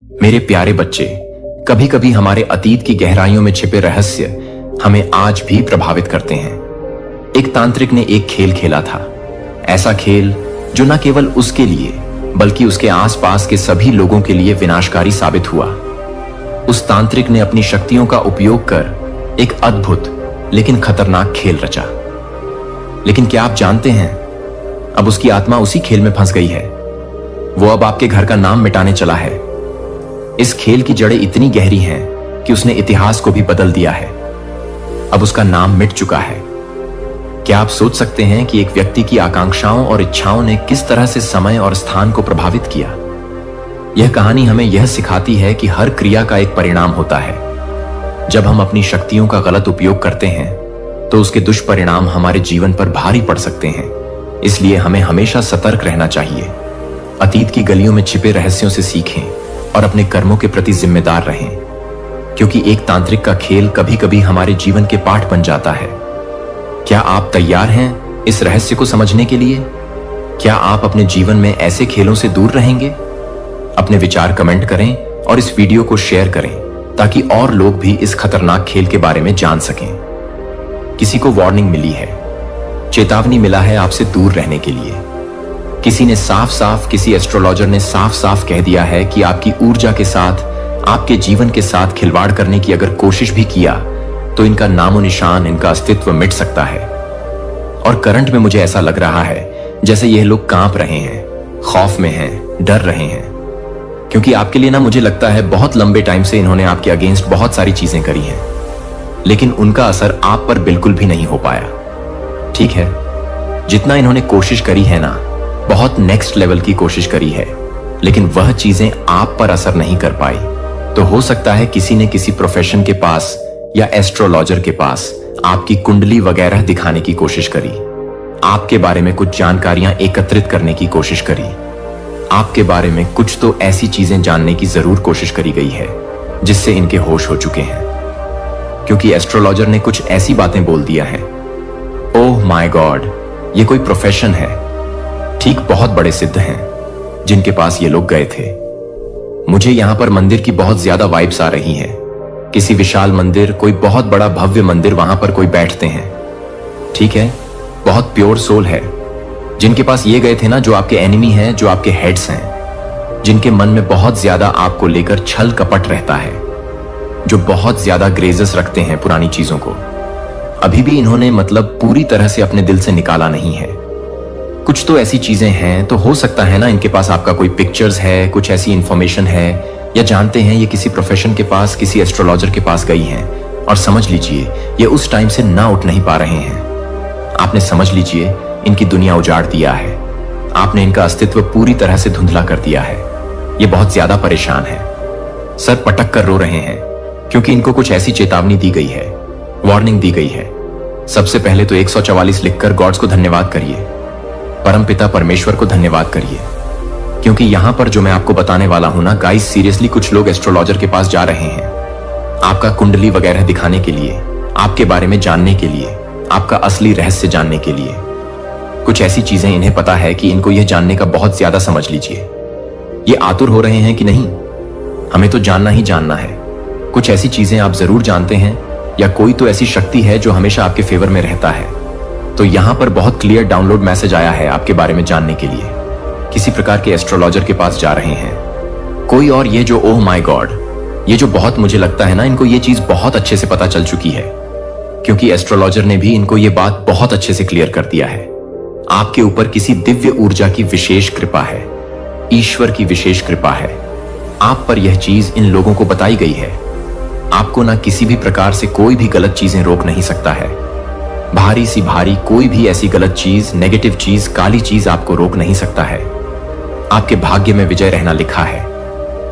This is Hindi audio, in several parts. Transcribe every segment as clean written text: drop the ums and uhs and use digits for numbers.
मेरे प्यारे बच्चे, कभी कभी हमारे अतीत की गहराइयों में छिपे रहस्य हमें आज भी प्रभावित करते हैं। एक तांत्रिक ने एक खेल खेला था, ऐसा खेल जो न केवल उसके लिए बल्कि उसके आसपास के सभी लोगों के लिए विनाशकारी साबित हुआ। उस तांत्रिक ने अपनी शक्तियों का उपयोग कर एक अद्भुत लेकिन खतरनाक खेल रचा। लेकिन क्या आप जानते हैं, अब उसकी आत्मा उसी खेल में फंस गई है। वो अब आपके घर का नाम मिटाने चला है। इस खेल की जड़ें इतनी गहरी हैं कि उसने इतिहास को भी बदल दिया है। अब उसका नाम मिट चुका है। क्या आप सोच सकते हैं कि एक व्यक्ति की आकांक्षाओं और इच्छाओं ने किस तरह से समय और स्थान को प्रभावित किया? यह कहानी हमें यह सिखाती है कि हर क्रिया का एक परिणाम होता है। जब हम अपनी शक्तियों का गलत उपयोग करते हैं तो उसके दुष्परिणाम हमारे जीवन पर भारी पड़ सकते हैं। इसलिए हमें हमेशा सतर्क रहना चाहिए। अतीत की गलियों में छिपे रहस्यों से सीखें और अपने कर्मों के प्रति जिम्मेदार रहें, क्योंकि एक तांत्रिक का खेल कभी कभी हमारे जीवन के पाठ बन जाता है। क्या आप तैयार हैं इस रहस्य को समझने के लिए? क्या आप अपने जीवन में ऐसे खेलों से दूर रहेंगे? अपने विचार कमेंट करें और इस वीडियो को शेयर करें ताकि और लोग भी इस खतरनाक खेल के बारे में जान सकें। किसी को वार्निंग मिली है, चेतावनी मिला है आपसे दूर रहने के लिए। किसी ने किसी एस्ट्रोलॉजर ने साफ साफ कह दिया है कि आपकी ऊर्जा के साथ, आपके जीवन के साथ खिलवाड़ करने की अगर कोशिश भी किया तो इनका नामो निशान, इनका अस्तित्व मिट सकता है। और करंट में मुझे ऐसा लग रहा है जैसे यह लोग कांप रहे हैं, खौफ में हैं, डर रहे हैं, क्योंकि आपके लिए ना मुझे लगता है बहुत लंबे टाइम से इन्होंने आपके अगेंस्ट बहुत सारी चीजें करी हैं, लेकिन उनका असर आप पर बिल्कुल भी नहीं हो पाया। ठीक है, जितना इन्होंने कोशिश करी है ना, बहुत नेक्स्ट लेवल की कोशिश करी है, लेकिन वह चीजें आप पर असर नहीं कर पाई। तो हो सकता है किसी ने किसी प्रोफेशन के पास या एस्ट्रोलॉजर के पास आपकी कुंडली वगैरह दिखाने की कोशिश करी, आपके बारे में कुछ जानकारियां एकत्रित करने की कोशिश करी, आपके बारे में कुछ तो ऐसी चीजें जानने की जरूर कोशिश करी गई है जिससे इनके होश हो चुके हैं, क्योंकि एस्ट्रोलॉजर ने कुछ ऐसी बातें बोल दिया है। ओह माय गॉड, ये कोई प्रोफेशन है। ठीक बहुत बड़े सिद्ध हैं जिनके पास ये लोग गए थे। मुझे यहां पर मंदिर की बहुत ज्यादा वाइब्स आ रही हैं। किसी विशाल मंदिर, कोई बहुत बड़ा भव्य मंदिर, वहां पर कोई बैठते हैं। ठीक है, बहुत प्योर सोल है जिनके पास ये गए थे ना, जो आपके एनिमी हैं, जो आपके हेड्स हैं, जिनके मन में बहुत ज्यादा आपको लेकर छल कपट रहता है, जो बहुत ज्यादा ग्रेजेस रखते हैं पुरानी चीजों को। अभी भी इन्होंने मतलब पूरी तरह से अपने दिल से निकाला नहीं है। कुछ तो ऐसी चीजें हैं, तो हो सकता है ना इनके पास आपका कोई पिक्चर्स है, कुछ ऐसी इंफॉर्मेशन है, या जानते हैं ये किसी प्रोफेशन के पास, किसी एस्ट्रोलॉजर के पास गई हैं, और समझ लीजिए ये उस टाइम से ना उठ नहीं पा रहे हैं। आपने समझ लीजिए इनकी दुनिया उजाड़ दिया है। आपने इनका अस्तित्व पूरी तरह से धुंधला कर दिया है। ये बहुत ज्यादा परेशान है, सर पटक कर रो रहे हैं, क्योंकि इनको कुछ ऐसी चेतावनी दी गई है, वार्निंग दी गई है। सबसे पहले तो 144 लिखकर गॉड्स को धन्यवाद करिए, परमपिता परमेश्वर को धन्यवाद करिए, क्योंकि यहां पर जो मैं आपको बताने वाला हूं ना गाइस, सीरियसली कुछ लोग एस्ट्रोलॉजर के पास जा रहे हैं आपका कुंडली वगैरह दिखाने के लिए, आपके बारे में जानने के लिए, आपका असली रहस्य जानने के लिए। कुछ ऐसी चीजें इन्हें पता है कि इनको यह जानने का बहुत ज्यादा, समझ लीजिए ये आतुर हो रहे हैं कि नहीं, हमें तो जानना ही जानना है। कुछ ऐसी चीजें आप जरूर जानते हैं, या कोई तो ऐसी शक्ति है जो हमेशा आपके फेवर में रहता है। तो यहां पर बहुत क्लियर डाउनलोड मैसेज आया है आपके बारे में जानने के लिए। किसी प्रकार के एस्ट्रोलॉजर के पास जा रहे हैं कोई, और ये जो ओह माय गॉड, ये जो बहुत मुझे लगता है ना इनको ये चीज बहुत अच्छे से पता चल चुकी है, क्योंकि एस्ट्रोलॉजर ने भी इनको ये बात बहुत अच्छे से क्लियर कर दिया है। आपके ऊपर किसी दिव्य ऊर्जा की विशेष कृपा है, ईश्वर की विशेष कृपा है। आप पर यह चीज इन लोगों को बताई गई है। आपको ना किसी भी प्रकार से कोई भी गलत चीजें रोक नहीं सकता है। भारी सी भारी कोई भी ऐसी गलत चीज, नेगेटिव चीज, काली चीज आपको रोक नहीं सकता है। आपके भाग्य में विजय रहना लिखा है।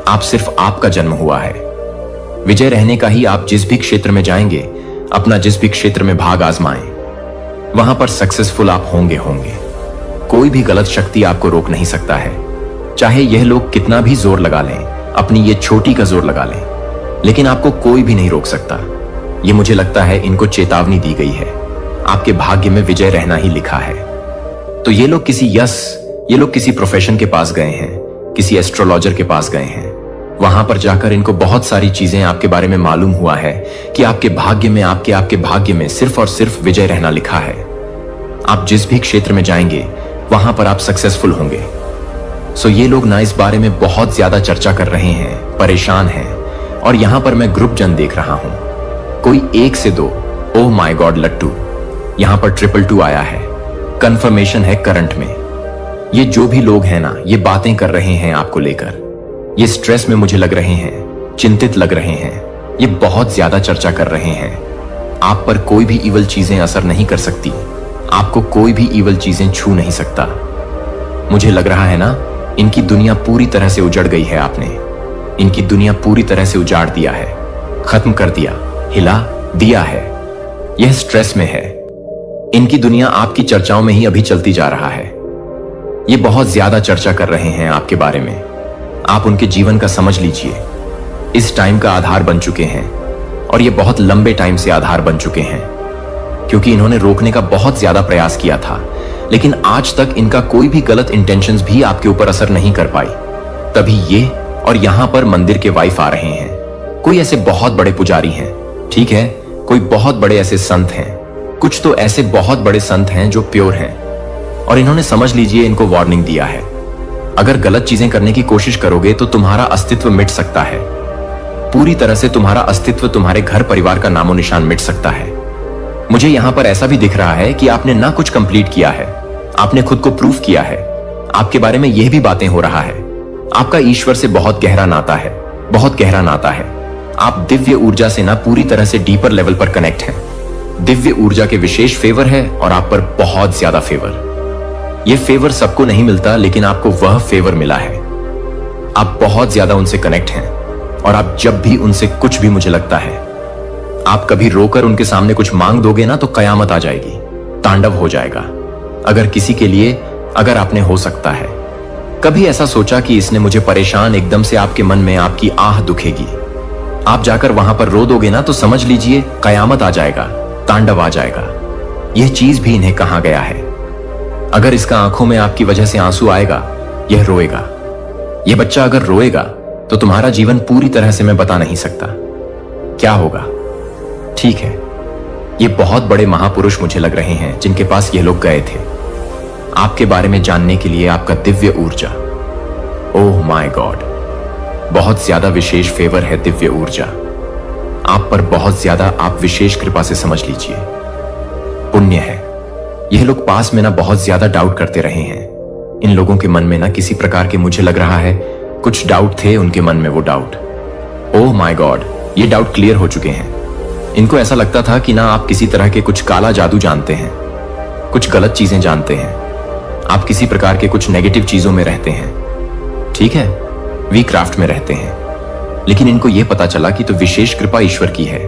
आप सिर्फ आपका जन्म हुआ है। विजय रहने का ही आप जिस भी क्षेत्र में जाएंगे, अपना जिस भी क्षेत्र में भाग आजमाएं, वहां पर सक्सेसफुल आप होंगे। कोई भी गलत शक्ति आपको रोक नहीं सकता है। चाहे यह लोग कितना भी जोर लगा लें, अपनी ये छोटी का जोर लगा लें, लेकिन आपको कोई भी नहीं रोक सकता। ये मुझे लगता है इनको चेतावनी दी गई है। आपके भाग्य में विजय रहना ही लिखा है। तो ये लोग किसी प्रोफेशन के पास गए हैं, किसी एस्ट्रोलॉजर के पास गए हैं। वहां पर जाकर इनको बहुत सारी चीजें आपके बारे में मालूम हुआ है कि आपके भाग्य में आपके भाग्य में सिर्फ और सिर्फ विजय रहना लिखा है। आप जिस भी क्षेत्र में जाएंगे वहां पर आप सक्सेसफुल होंगे। सो ये लोग ना इस बारे में बहुत ज्यादा चर्चा कर रहे हैं, परेशान हैं, और यहां पर मैं ग्रुप जन देख रहा हूं। कोई 1 से 2, ओह माय गॉड लट्टू, यहां पर 222 आया है, कंफर्मेशन है करंट में। ये जो भी लोग हैं ना, ये बातें कर रहे हैं आपको लेकर, ये स्ट्रेस में मुझे लग रहे हैं, चिंतित लग रहे हैं, ये बहुत ज्यादा चर्चा कर रहे हैं। आप पर कोई भी इवल चीजें असर नहीं कर सकती, आपको कोई भी इवल चीजें छू नहीं सकता। मुझे लग रहा है ना, इनकी दुनिया पूरी तरह से उजड़ गई है। आपने इनकी दुनिया पूरी तरह से उजाड़ दिया है, खत्म कर दिया, हिला दिया है। यह स्ट्रेस में है। इनकी दुनिया आपकी चर्चाओं में ही अभी चलती जा रहा है। ये बहुत ज्यादा चर्चा कर रहे हैं आपके बारे में। आप उनके जीवन का समझ लीजिए, इस टाइम का आधार बन चुके हैं, और ये बहुत लंबे टाइम से आधार बन चुके हैं, क्योंकि इन्होंने रोकने का बहुत ज्यादा प्रयास किया था, लेकिन आज तक इनका कोई भी गलत इंटेंशंस भी आपके ऊपर असर नहीं कर पाई। तभी ये और यहां पर मंदिर के वाइफ आ रहे हैं। कोई ऐसे बहुत बड़े पुजारी हैं, ठीक है, कोई बहुत बड़े ऐसे संत हैं, कुछ तो ऐसे बहुत बड़े संत हैं जो प्योर हैं, और इन्होंने समझ लीजिए इनको वार्निंग दिया है, अगर गलत चीजें करने की कोशिश करोगे तो तुम्हारा अस्तित्व मिट सकता है। पूरी तरह से तुम्हारा अस्तित्व, तुम्हारे घर परिवार का नामो निशान मिट सकता है। मुझे यहां पर ऐसा भी दिख रहा है कि आपने ना कुछ कंप्लीट किया है, आपने खुद को प्रूफ किया है। आपके बारे में यह भी बातें हो रहा है, आपका ईश्वर से बहुत गहरा नाता है, बहुत गहरा नाता है। आप दिव्य ऊर्जा से ना पूरी तरह से डीपर लेवल पर कनेक्ट हैं। दिव्य ऊर्जा के विशेष फेवर है और आप पर बहुत ज्यादा फेवर। यह फेवर सबको नहीं मिलता, लेकिन आपको वह फेवर मिला है। आप बहुत ज्यादा उनसे कनेक्ट हैं, और आप जब भी उनसे कुछ भी, मुझे लगता है, आप कभी रोकर उनके सामने कुछ मांग दोगे ना तो कयामत आ जाएगी, तांडव हो जाएगा। अगर किसी के लिए, अगर आपने हो सकता है कभी ऐसा सोचा कि इसने मुझे परेशान, एकदम से आपके मन में आपकी आह दुखेगी, आप जाकर वहां पर रो दोगे ना तो समझ लीजिए कयामत आ जाएगा, तांडव आ जाएगा। यह चीज भी इन्हें कहा गया है। अगर इसका आंखों में आपकी वजह से आंसू आएगा, यह रोएगा। यह बच्चा अगर रोएगा तो तुम्हारा जीवन पूरी तरह से मैं बता नहीं सकता क्या होगा। ठीक है, ये बहुत बड़े महापुरुष मुझे लग रहे हैं जिनके पास ये लोग गए थे आपके बारे में जानने के लिए। आपका दिव्य ऊर्जा, ओह माय गॉड, बहुत ज्यादा विशेष फेवर है दिव्य ऊर्जा आप पर, बहुत ज्यादा। आप विशेष कृपा से समझ लीजिए, पुण्य है। यह लोग पास में ना बहुत ज्यादा डाउट करते रहे हैं। इन लोगों के मन में ना किसी प्रकार के, मुझे लग रहा है, कुछ डाउट थे उनके मन में। वो डाउट, ओह माय गॉड, ये डाउट क्लियर हो चुके हैं। इनको ऐसा लगता था कि ना आप किसी तरह के कुछ काला जादू जानते हैं, कुछ गलत चीजें जानते हैं, आप किसी प्रकार के कुछ नेगेटिव चीजों में रहते हैं, ठीक है, वी क्राफ्ट में रहते हैं। लेकिन इनको यह पता चला कि तो विशेष कृपा ईश्वर की है,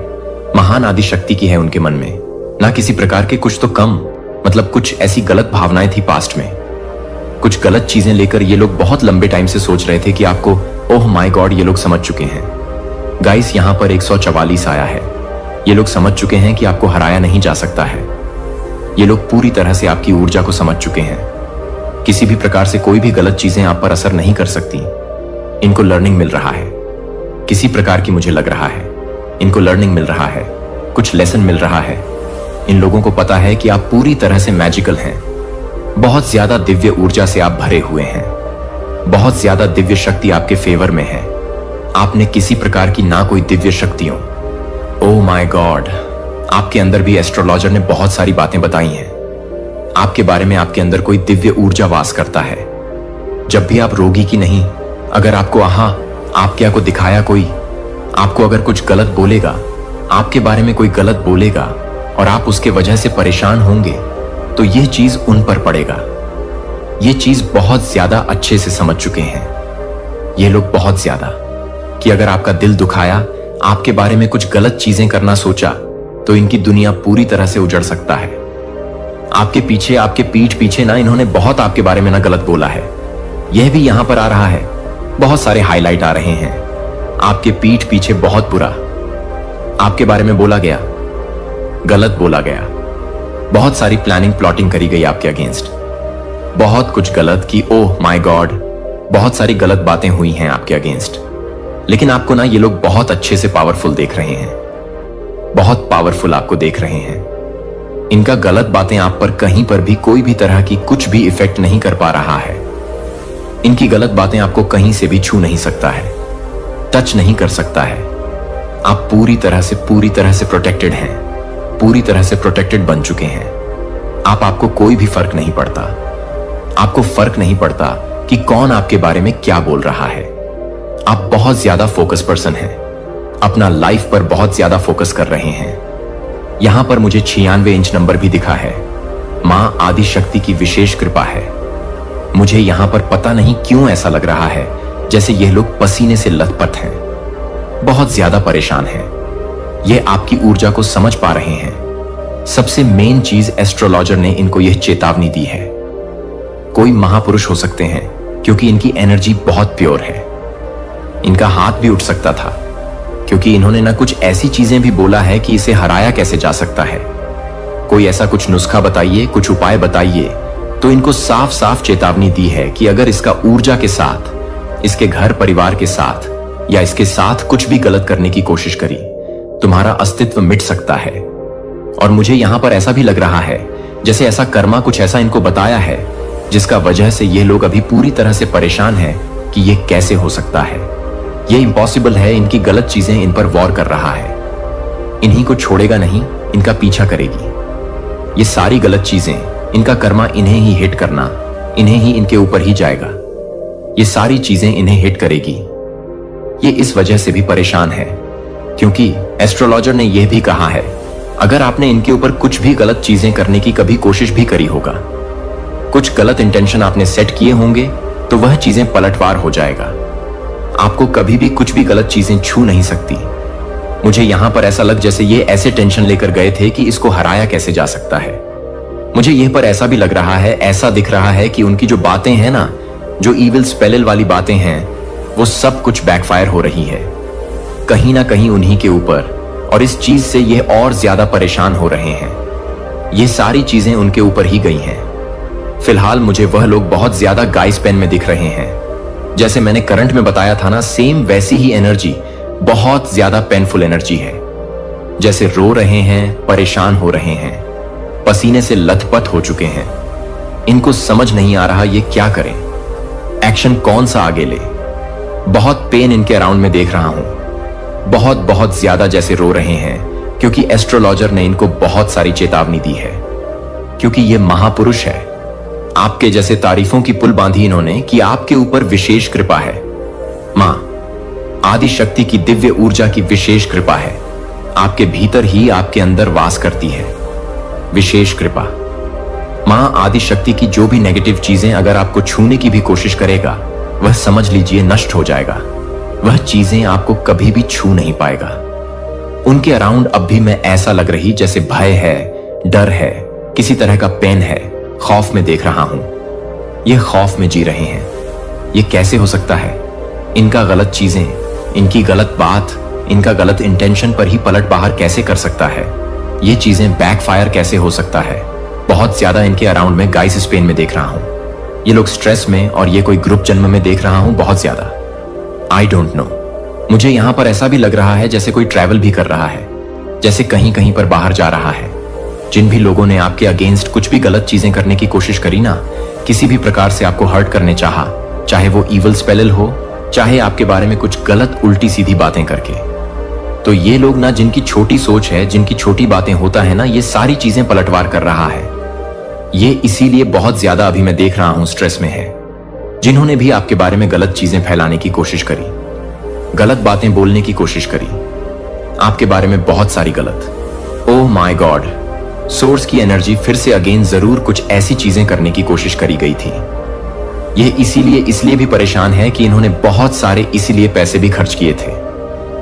महान आदि शक्ति की है उनके मन में, ना किसी प्रकार के कुछ तो कम, मतलब कुछ ऐसी गलत भावनाएं थी पास्ट में, कुछ गलत चीजें लेकर ये लोग बहुत लंबे टाइम से सोच रहे थे कि आपको, ओह माय गॉड, ये लोग समझ चुके हैं। गाइस, यहां पर 144 आया है। ये लोग समझ चुके हैं कि आपको हराया नहीं जा सकता है। ये लोग पूरी तरह से आपकी ऊर्जा को समझ चुके हैं। किसी भी प्रकार से कोई भी गलत चीजें आप पर असर नहीं कर सकती। इनको लर्निंग मिल रहा है किसी प्रकार की, मुझे लग रहा है इनको लर्निंग मिल रहा है, कुछ लेसन मिल रहा है। इन लोगों को पता है कि आप पूरी तरह से मैजिकल हैं, बहुत ज्यादा दिव्य ऊर्जा से आप भरे हुए हैं, बहुत ज्यादा दिव्य शक्ति आपके फेवर में है। आपने किसी प्रकार की ना कोई दिव्य शक्तियों, ओह माय गॉड, आपके अंदर भी एस्ट्रोलॉजर ने बहुत सारी बातें बताई हैं आपके बारे में। आपके अंदर कोई दिव्य ऊर्जा वास करता है। जब भी आप रोगी की नहीं, अगर आपको आपके को दिखाया कोई, आपको अगर कुछ गलत बोलेगा, आपके बारे में कोई गलत बोलेगा और आप उसके वजह से परेशान होंगे, तो यह चीज उन पर पड़ेगा। यह चीज बहुत ज्यादा अच्छे से समझ चुके हैं ये लोग, बहुत ज्यादा, कि अगर आपका दिल दुखाया, आपके बारे में कुछ गलत चीजें करना सोचा, तो इनकी दुनिया पूरी तरह से उजड़ सकता है। आपके पीछे, आपके पीठ पीछे ना इन्होंने बहुत आपके बारे में ना गलत बोला है। यह भी यहां पर आ रहा है, बहुत सारे हाईलाइट आ रहे हैं। आपके पीठ पीछे बहुत बुरा आपके बारे में बोला गया, गलत बोला गया, बहुत सारी प्लानिंग प्लॉटिंग करी गई आपके अगेंस्ट, बहुत कुछ गलत, कि ओह माय गॉड, बहुत सारी गलत बातें हुई हैं आपके अगेंस्ट। लेकिन आपको ना ये लोग बहुत अच्छे से पावरफुल देख रहे हैं, बहुत पावरफुल आपको देख रहे हैं। इनका गलत बातें आप पर कहीं पर भी कोई भी तरह की कुछ भी इफेक्ट नहीं कर पा रहा है। इनकी गलत बातें आपको कहीं से भी छू नहीं सकता है, टच नहीं कर सकता है। आप पूरी तरह से प्रोटेक्टेड हैं, पूरी तरह से प्रोटेक्टेड बन चुके हैं। आपको कोई भी फर्क नहीं पड़ता। आपको फर्क नहीं पड़ता कि कौन आपके बारे में क्या बोल रहा है। आप बहुत ज्यादा फोकस पर्सन हैं, अपना लाइफ पर बहुत ज्यादा फोकस कर रहे हैं। यहां पर मुझे 96 इंच नंबर भी दिखा है। मां आदि शक्ति की विशेष कृपा है। मुझे यहां पर पता नहीं क्यों ऐसा लग रहा है जैसे यह लोग पसीने से लथपथ हैं, बहुत ज्यादा परेशान हैं। ये आपकी ऊर्जा को समझ पा रहे हैं। सबसे मेन चीज एस्ट्रोलॉजर ने इनको यह चेतावनी दी है। कोई महापुरुष हो सकते हैं क्योंकि इनकी एनर्जी बहुत प्योर है। इनका हाथ भी उठ सकता था क्योंकि इन्होंने ना कुछ ऐसी चीजें भी बोला है कि इसे हराया कैसे जा सकता है। कोई ऐसा कुछ नुस्खा बताइए, कुछ उपाय बताइए। तो इनको साफ साफ चेतावनी दी है कि अगर इसका ऊर्जा के साथ, इसके घर परिवार के साथ या इसके साथ कुछ भी गलत करने की कोशिश करी, तुम्हारा अस्तित्व मिट सकता है। और मुझे यहां पर ऐसा भी लग रहा है जैसे ऐसा कर्मा कुछ ऐसा इनको बताया है जिसका वजह से ये लोग अभी पूरी तरह से परेशान हैं कि ये कैसे हो सकता है। ये इम्पॉसिबल है। इनकी गलत चीजें इन पर वॉर कर रहा है। इन्हीं को छोड़ेगा नहीं, इनका पीछा करेगी। ये सारी गलत चीजें, इनका कर्मा इन्हें ही हिट करना, इन्हें ही इनके ऊपर ही जाएगा। ये सारी चीजें इन्हें हिट करेगी। ये इस वजह से भी परेशान है क्योंकि एस्ट्रोलॉजर ने यह भी कहा है अगर आपने इनके ऊपर कुछ भी गलत चीजें करने की कभी कोशिश भी करी होगा, कुछ गलत इंटेंशन आपने सेट किए होंगे, तो वह चीजें पलटवार हो जाएगा। आपको कभी भी कुछ भी गलत चीजें छू नहीं सकती। मुझे यहां पर ऐसा लग जैसे ये ऐसे टेंशन लेकर गए थे कि इसको हराया कैसे जा सकता है। मुझे यह पर ऐसा भी लग रहा है, ऐसा दिख रहा है कि उनकी जो बातें हैं ना, जो इविल स्पेलिल वाली बातें हैं, वो सब कुछ बैकफायर हो रही है कहीं ना कहीं उन्हीं के ऊपर, और इस चीज से ये और ज्यादा परेशान हो रहे हैं। ये सारी चीजें उनके ऊपर ही गई हैं। फिलहाल मुझे वह लोग बहुत ज्यादा गाइस पेन में दिख रहे हैं। जैसे मैंने करंट में बताया था ना, सेम वैसी ही एनर्जी, बहुत ज्यादा पेनफुल एनर्जी है। जैसे रो रहे हैं, परेशान हो रहे हैं, पसीने से लथपथ हो चुके हैं। इनको समझ नहीं आ रहा ये क्या करें, एक्शन कौन सा आगे ले। बहुत पेन इनके अराउंड में देख रहा हूं, बहुत ज्यादा जैसे रो रहे हैं क्योंकि एस्ट्रोलॉजर ने इनको बहुत सारी चेतावनी दी है। क्योंकि ये महापुरुष है, आपके जैसे तारीफों की पुल बांधी इन्होंने कि आपके ऊपर विशेष कृपा है। मां आदि शक्ति की दिव्य ऊर्जा की विशेष कृपा है, आपके भीतर ही आपके अंदर वास करती है विशेष कृपा। मां आदि शक्ति की जो भी नेगेटिव चीजें अगर आपको छूने की भी कोशिश करेगा, वह समझ लीजिए नष्ट हो जाएगा। वह चीजें आपको कभी भी छू नहीं पाएगा। उनके अराउंड अब भी मैं ऐसा लग रही जैसे भय है, डर है, किसी तरह का पेन है, खौफ में देख रहा हूं। ये खौफ में जी रहे हैं। ये कैसे हो सकता है? इनका गलत चीजें, इनकी गलत बात, इनका गलत इंटेंशन पर ही पलट बाहर कैसे कर सकता है? ये चीजें बैकफायर कैसे हो सकता है? बहुत ज्यादा इनके अराउंड में गाइस स्पेन में देख रहा हूं। ये लोग स्ट्रेस में, और ये कोई ग्रुप जन्म में देख रहा हूं बहुत ज्यादा। I don't know. मुझे यहां पर ऐसा भी लग रहा है जैसे कोई ट्रैवल भी कर रहा है, जैसे कहीं कहीं पर बाहर जा रहा है। जिन भी लोगों ने आपके अगेंस्ट कुछ भी गलत चीजें करने की कोशिश करी ना, किसी भी प्रकार से आपको हर्ट करने चाहा, चाहे वो इविल स्पेलिल हो, चाहे आपके बारे में कुछ गलत उल्टी सीधी बातें करके, तो ये लोग ना, जिनकी छोटी सोच है, जिनकी छोटी बातें होता है ना, ये सारी चीजें पलटवार कर रहा है। ये इसीलिए बहुत ज्यादा अभी मैं देख रहा हूं स्ट्रेस में है। जिन्होंने भी आपके बारे में गलत चीजें फैलाने की कोशिश करी, गलत बातें बोलने की कोशिश करी, आपके बारे में बहुत सारी गलत। ओह माय गॉड, सोर्स की एनर्जी फिर से अगेन जरूर कुछ ऐसी चीजें करने की कोशिश करी गई थी। यह इसलिए भी परेशान है कि इन्होंने बहुत सारे इसीलिए पैसे भी खर्च किए थे।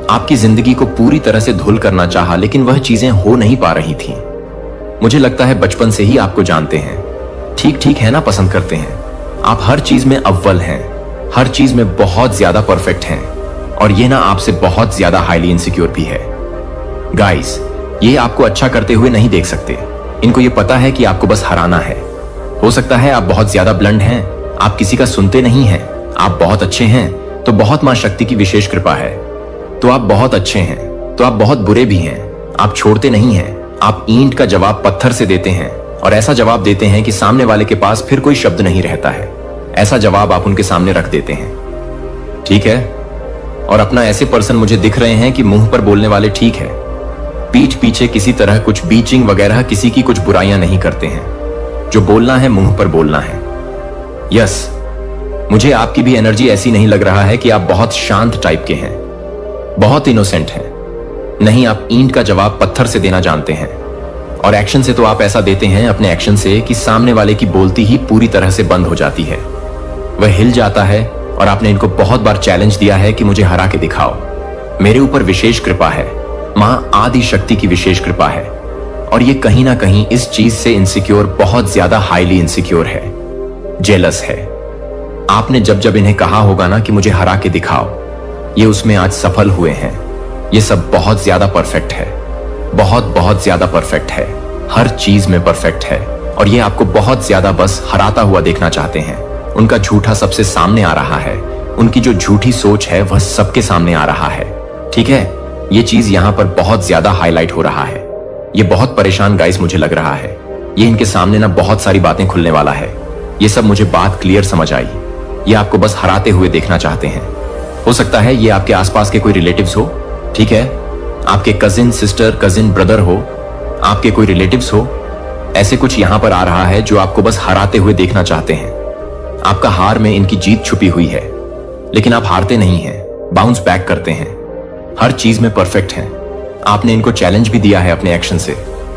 आपकी जिंदगी को पूरी तरह से धुल करना चाहा, लेकिन वह चीजें हो नहीं पा रही थी। मुझे लगता है बचपन से ही आपको जानते हैं, ठीक है ना, पसंद करते हैं। आप हर चीज में अव्वल हैं, हर चीज में बहुत ज्यादा परफेक्ट हैं, और ये ना आपसे बहुत ज्यादा हाईली इनसिक्योर भी है। गाइस, ये आपको अच्छा करते हुए नहीं देख सकते। इनको ये पता है कि आपको बस हराना है। हो सकता है आप बहुत ज्यादा ब्लंड हैं, आप किसी का सुनते नहीं हैं, आप बहुत अच्छे हैं, तो बहुत मां शक्ति की विशेष कृपा है। तो आप बहुत अच्छे हैं, तो आप बहुत बुरे भी हैं। आप छोड़ते नहीं हैं। आप ईंट का जवाब पत्थर से देते हैं और ऐसा जवाब देते हैं कि सामने वाले के पास फिर कोई शब्द नहीं रहता है। ऐसा जवाब आप उनके सामने रख देते हैं। ठीक है, और अपना ऐसे पर्सन मुझे दिख रहे हैं कि मुंह पर बोलने वाले ठीक है, पीठ पीछे किसी तरह कुछ बीचिंग वगैरह किसी की कुछ बुराइयां नहीं करते हैं। जो बोलना है मुंह पर बोलना है। यस, मुझे आपकी भी एनर्जी ऐसी नहीं लग रहा है कि आप बहुत शांत टाइप के हैं, बहुत इनोसेंट हैं। नहीं, आप ईंट का जवाब पत्थर से देना जानते हैं। और एक्शन से तो आप ऐसा देते हैं अपने एक्शन से कि सामने वाले की बोलती ही पूरी तरह से बंद हो जाती है। वह हिल जाता है। और आपने इनको बहुत बार चैलेंज दिया है कि मुझे हरा के दिखाओ। मेरे ऊपर विशेष कृपा है, मां आदि शक्ति की विशेष कृपा है। और ये कहीं ना कहीं इस चीज से इनसिक्योर, बहुत ज्यादा हाईली इनसिक्योर है, जेलस है। आपने जब जब इन्हें कहा होगा ना कि मुझे हरा के दिखाओ, ये उसमें आज सफल हुए हैं। ये सब बहुत ज्यादा परफेक्ट है, बहुत बहुत ज्यादा परफेक्ट है, हर चीज में परफेक्ट है। और ये आपको बहुत ज्यादा बस हराता हुआ देखना चाहते हैं। उनका झूठा सबसे सामने आ रहा है। उनकी जो झूठी सोच है वह सबके सामने आ रहा है। ठीक है, ये चीज यहां पर बहुत ज्यादा हाईलाइट हो रहा है। ये बहुत परेशान गाइस मुझे लग रहा है। ये इनके सामने ना बहुत सारी बातें खुलने वाला है। ये सब मुझे बात क्लियर समझ आई। ये आपको बस हराते हुए देखना चाहते हैं। हो सकता है ये आपके आसपास के कोई रिलेटिव्स हो, ठीक है, आपके कजिन सिस्टर, कजिन ब्रदर हो, आपके कोई रिलेटिव्स हो। ऐसे कुछ यहां पर आ रहा है जो आपको बस हराते हुए देखना चाहते हैं। आपका हार में इनकी जीत छुपी हुई है, लेकिन आप हारते नहीं हैं, बाउंस बैक करते हैं। हर चीज में परफेक्ट हैं। आपने इनको चैलेंज भी दिया है अपने एक्शन से,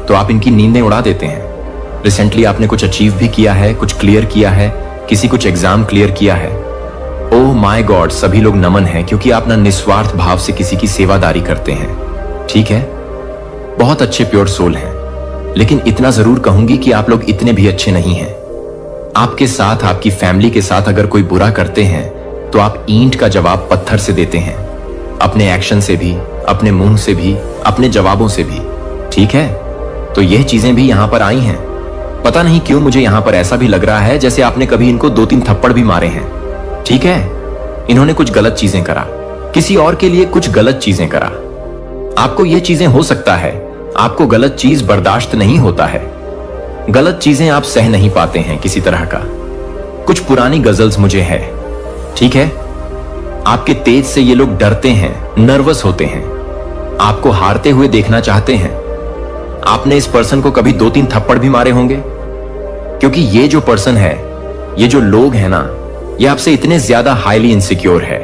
तो आप इनकी नींदें उड़ा देते हैं। रिसेंटली आपने कुछ अचीव भी किया है, कुछ क्लियर किया है, किसी कुछ एग्जाम क्लियर किया है। ओह माय गॉड, सभी लोग नमन हैं, क्योंकि आप ना निस्वार्थ भाव से किसी की सेवादारी करते हैं। ठीक है, बहुत अच्छे प्योर सोल हैं, लेकिन इतना जरूर कहूंगी कि आप लोग इतने भी अच्छे नहीं हैं। आपके साथ, आपकी फैमिली के साथ अगर कोई बुरा करते हैं तो आप ईंट का जवाब पत्थर से देते हैं, अपने एक्शन से भी, अपने मुंह से भी, अपने जवाबों से भी। ठीक है, तो यह चीजें भी यहां पर आई हैं। पता नहीं क्यों मुझे यहां पर ऐसा भी लग रहा है जैसे आपने कभी इनको 2-3 थप्पड़ भी मारे हैं। ठीक है, इन्होंने कुछ गलत चीजें करा, किसी और के लिए कुछ गलत चीजें करा। आपको यह चीजें हो सकता है, आपको गलत चीज बर्दाश्त नहीं होता है, गलत चीजें आप सह नहीं पाते हैं किसी तरह का। कुछ पुरानी गजल्स मुझे है। ठीक है, आपके तेज से ये लोग डरते हैं, नर्वस होते हैं, आपको हारते हुए देखना चाहते हैं। आपने इस पर्सन को कभी 2-3 थप्पड़ भी मारे होंगे, क्योंकि ये जो पर्सन है, ये जो लोग हैं ना, ये आपसे इतने ज्यादा हाईली इनसिक्योर है।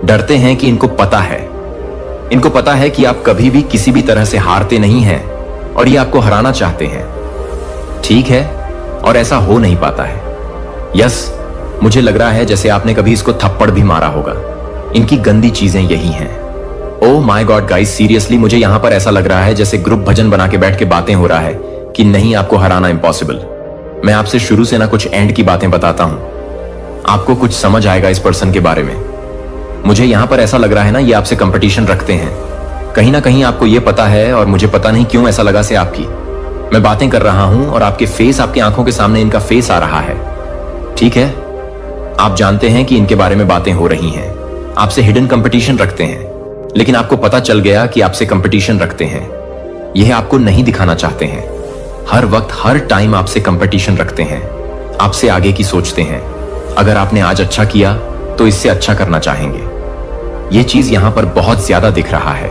डरते हैं कि इनको पता है कि आप कभी भी किसी भी तरह से हारते नहीं हैं और ये आपको हराना चाहते हैं। ठीक है, और ऐसा हो नहीं पाता है। यस, मुझे लग रहा है जैसे आपने कभी इसको थप्पड़ भी मारा होगा। इनकी गंदी चीजें यही हैं। Oh my God guys, seriously मुझे यहां पर ऐसा लग रहा है जैसे ग्रुप भजन बना के बैठ के बातें हो रहा है कि नहीं, आपको हराना इम्पॉसिबल। मैं आपसे शुरू से ना कुछ एंड की बातें बताता हूं, आपको कुछ समझ आएगा इस पर्सन के बारे में। मुझे यहां पर ऐसा लग रहा है ना, ये आपसे कंपटीशन रखते हैं। कहीं ना कहीं आपको ये पता है, और मुझे पता नहीं क्यों ऐसा लगा से आपकी मैं बातें कर रहा हूं और आपके फेस, आपकी आंखों के सामने इनका फेस आ रहा है। ठीक है, आप जानते हैं कि इनके बारे में बातें हो रही हैं, आपसे हिडन कंपटीशन रखते हैं, लेकिन आपको पता चल गया कि आपसे कंपटीशन रखते हैं। यह आपको नहीं दिखाना चाहते हैं। हर वक्त, हर टाइम आपसे कंपटीशन रखते हैं, आपसे आगे की सोचते हैं। अगर आपने आज अच्छा किया तो इससे अच्छा करना चाहेंगे। यह चीज यहां पर बहुत ज्यादा दिख रहा है।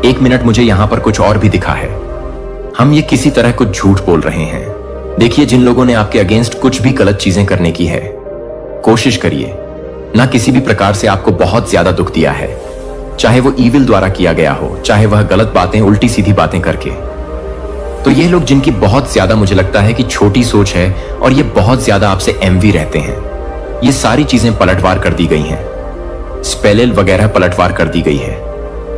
एक मिनट, मुझे यहां पर कुछ और भी दिखा है। हम ये किसी तरह कुछ झूठ बोल रहे हैं। देखिए, जिन लोगों ने आपके अगेंस्ट कुछ भी गलत चीजें करने की है, कोशिश करिए ना किसी भी प्रकार से आपको बहुत ज्यादा दुख दिया है, चाहे वो ईविल द्वारा किया गया हो, चाहे वह गलत बातें, उल्टी सीधी बातें करके। तो ये लोग जिनकी बहुत ज्यादा, मुझे लगता है कि छोटी सोच है, और ये बहुत ज्यादा आपसे एमवी रहते हैं, ये सारी चीजें पलटवार कर दी गई हैं। स्पेलिल वगैरह पलटवार कर दी गई है।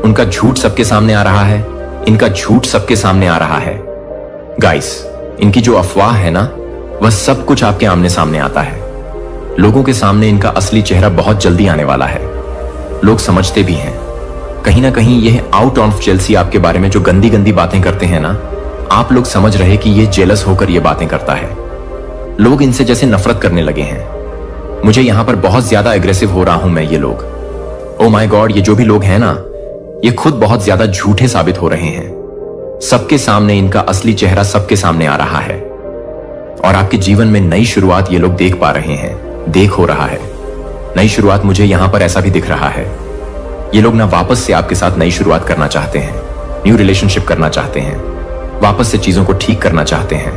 उनका झूठ सबके सामने आ रहा है, इनका झूठ सबके सामने आ रहा है। गाइस, इनकी जो अफवाह है ना, वह सब कुछ आपके आमने सामने आता है। लोगों के सामने इनका असली चेहरा बहुत जल्दी आने वाला है। लोग समझते भी हैं। कहीं ना कहीं यह आउट ऑफ जेलसी आपके बारे में जो गंदी गंदी बातें करते हैं ना, आप लोग समझ रहे कि यह जेलस होकर यह बातें करता है। लोग इनसे जैसे नफरत करने लगे हैं। मुझे यहां पर बहुत ज्यादा एग्रेसिव हो रहा हूं मैं। ये लोग, ओ माय गॉड, ये जो भी लोग हैं ना, ये खुद बहुत ज्यादा झूठे साबित हो रहे हैं। सबके सामने इनका असली चेहरा सबके सामने आ रहा है और आपके जीवन में नई शुरुआत ये लोग देख पा रहे हैं, देख हो रहा है। नई शुरुआत मुझे यहां पर ऐसा भी दिख रहा है। ये लोग ना वापस से आपके साथ नई शुरुआत करना चाहते हैं, न्यू रिलेशनशिप करना चाहते हैं, वापस से चीजों को ठीक करना चाहते हैं,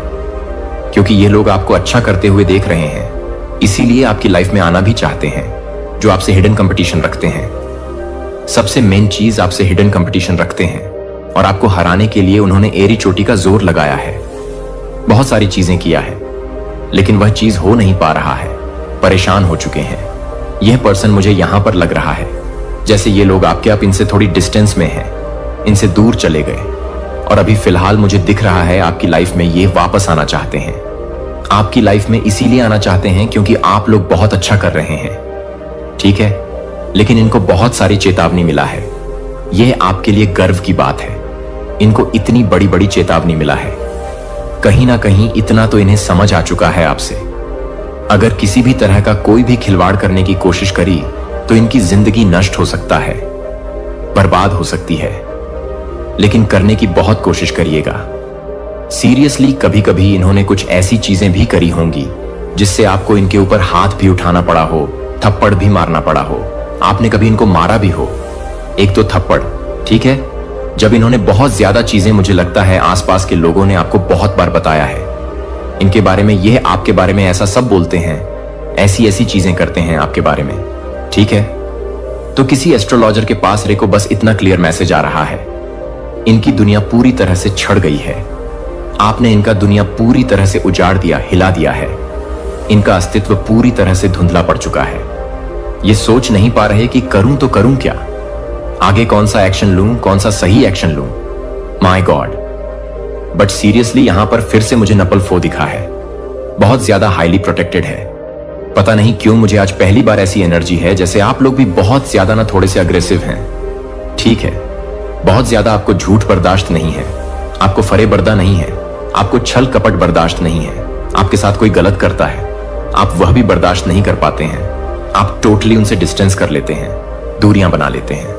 क्योंकि ये लोग आपको अच्छा करते हुए देख रहे हैं, इसीलिए आपकी लाइफ में आना भी चाहते हैं। जो आपसे हिडन कंपटीशन रखते हैं, सबसे मेन चीज आपसे हिडन कंपटीशन रखते हैं और आपको हराने के लिए उन्होंने एड़ी चोटी का जोर लगाया है। बहुत सारी चीजें किया है, लेकिन वह चीज हो नहीं पा रहा है, परेशान हो चुके हैं। यह पर्सन मुझे यहां पर लग रहा है जैसे ये लोग आपके आप इनसे थोड़ी डिस्टेंस में हैं, इनसे दूर चले गए और अभी फिलहाल मुझे दिख रहा है आपकी लाइफ में ये वापस आना चाहते हैं। आपकी लाइफ में इसीलिए आना चाहते हैं क्योंकि आप लोग बहुत अच्छा कर रहे हैं, ठीक है, लेकिन इनको बहुत सारी चेतावनी मिला है। यह आपके लिए गर्व की बात है। इनको इतनी बड़ी बड़ी चेतावनी मिला है, कहीं ना कहीं इतना तो इन्हें समझ आ चुका है आपसे। अगर किसी भी तरह का कोई भी खिलवाड़ करने की कोशिश करी तो इनकी जिंदगी नष्ट हो सकता है, बर्बाद हो सकती है, लेकिन करने की बहुत कोशिश करिएगा। सीरियसली, कभी कभी इन्होंने कुछ ऐसी चीजें भी करी होंगी जिससे आपको इनके ऊपर हाथ भी उठाना पड़ा हो, थप्पड़ भी मारना पड़ा हो। आपने कभी इनको मारा भी हो, एक तो थप्पड़, ठीक है, जब इन्होंने बहुत ज्यादा चीजें, मुझे लगता है आसपास के लोगों ने आपको बहुत बार बताया है इनके बारे में, यह आपके बारे में ऐसा सब बोलते हैं, ऐसी ऐसी चीजें करते हैं आपके बारे में, ठीक है। तो किसी एस्ट्रोलॉजर के पास रे को बस इतना क्लियर मैसेज आ रहा है, इनकी दुनिया पूरी तरह से छड़ गई है। आपने इनका दुनिया पूरी तरह से उजाड़ दिया, हिला दिया है। इनका अस्तित्व पूरी तरह से धुंधला पड़ चुका है। ये सोच नहीं पा रहे कि करूं तो करूं क्या, आगे कौन सा एक्शन लूं, कौन सा सही एक्शन लूं। माय गॉड, बट सीरियसली यहां पर फिर से मुझे नपल फो दिखा है, बहुत ज्यादा हाईली प्रोटेक्टेड है। पता नहीं क्यों मुझे आज पहली बार ऐसी एनर्जी है जैसे आप लोग भी बहुत ज्यादा ना थोड़े से अग्रेसिव हैं, ठीक है। बहुत ज्यादा आपको झूठ बर्दाश्त नहीं है, आपको फरेबर्दा नहीं है, आपको छल कपट बर्दाश्त नहीं है। आपके साथ कोई गलत करता है, आप वह भी बर्दाश्त नहीं कर पाते हैं। आप टोटली उनसे डिस्टेंस कर लेते हैं, दूरियां बना लेते हैं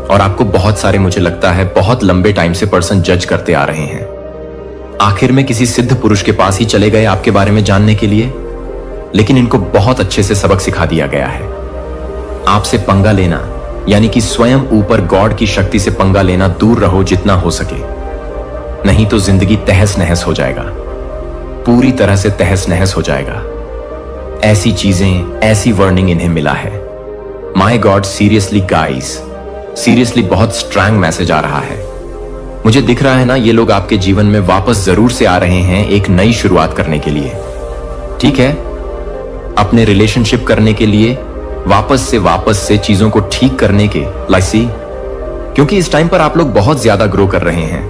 और आपको बहुत सारे, मुझे लगता है बहुत लंबे टाइम से पर्सन जज करते आ रहे हैं। आखिर में किसी सिद्ध पुरुष के पास ही चले गए आपके बारे में जानने के लिए, लेकिन इनको बहुत अच्छे से सबक सिखा दिया गया है। आपसे पंगा लेना यानी कि स्वयं ऊपर गॉड की शक्ति से पंगा लेना, दूर रहो जितना हो सके, नहीं तो जिंदगी तहस नहस हो जाएगा, पूरी तरह से तहस नहस हो जाएगा। ऐसी चीजें, ऐसी वार्निंग इन्हें मिला है। My God, seriously guys, seriously बहुत स्ट्रांग मैसेज आ रहा है। मुझे दिख रहा है ना, ये लोग आपके जीवन में वापस जरूर से आ रहे हैं एक नई शुरुआत करने के लिए, ठीक है, अपने रिलेशनशिप करने के लिए, वापस से चीजों को ठीक करने के लाइसी, क्योंकि इस टाइम पर आप लोग बहुत ज्यादा ग्रो कर रहे हैं,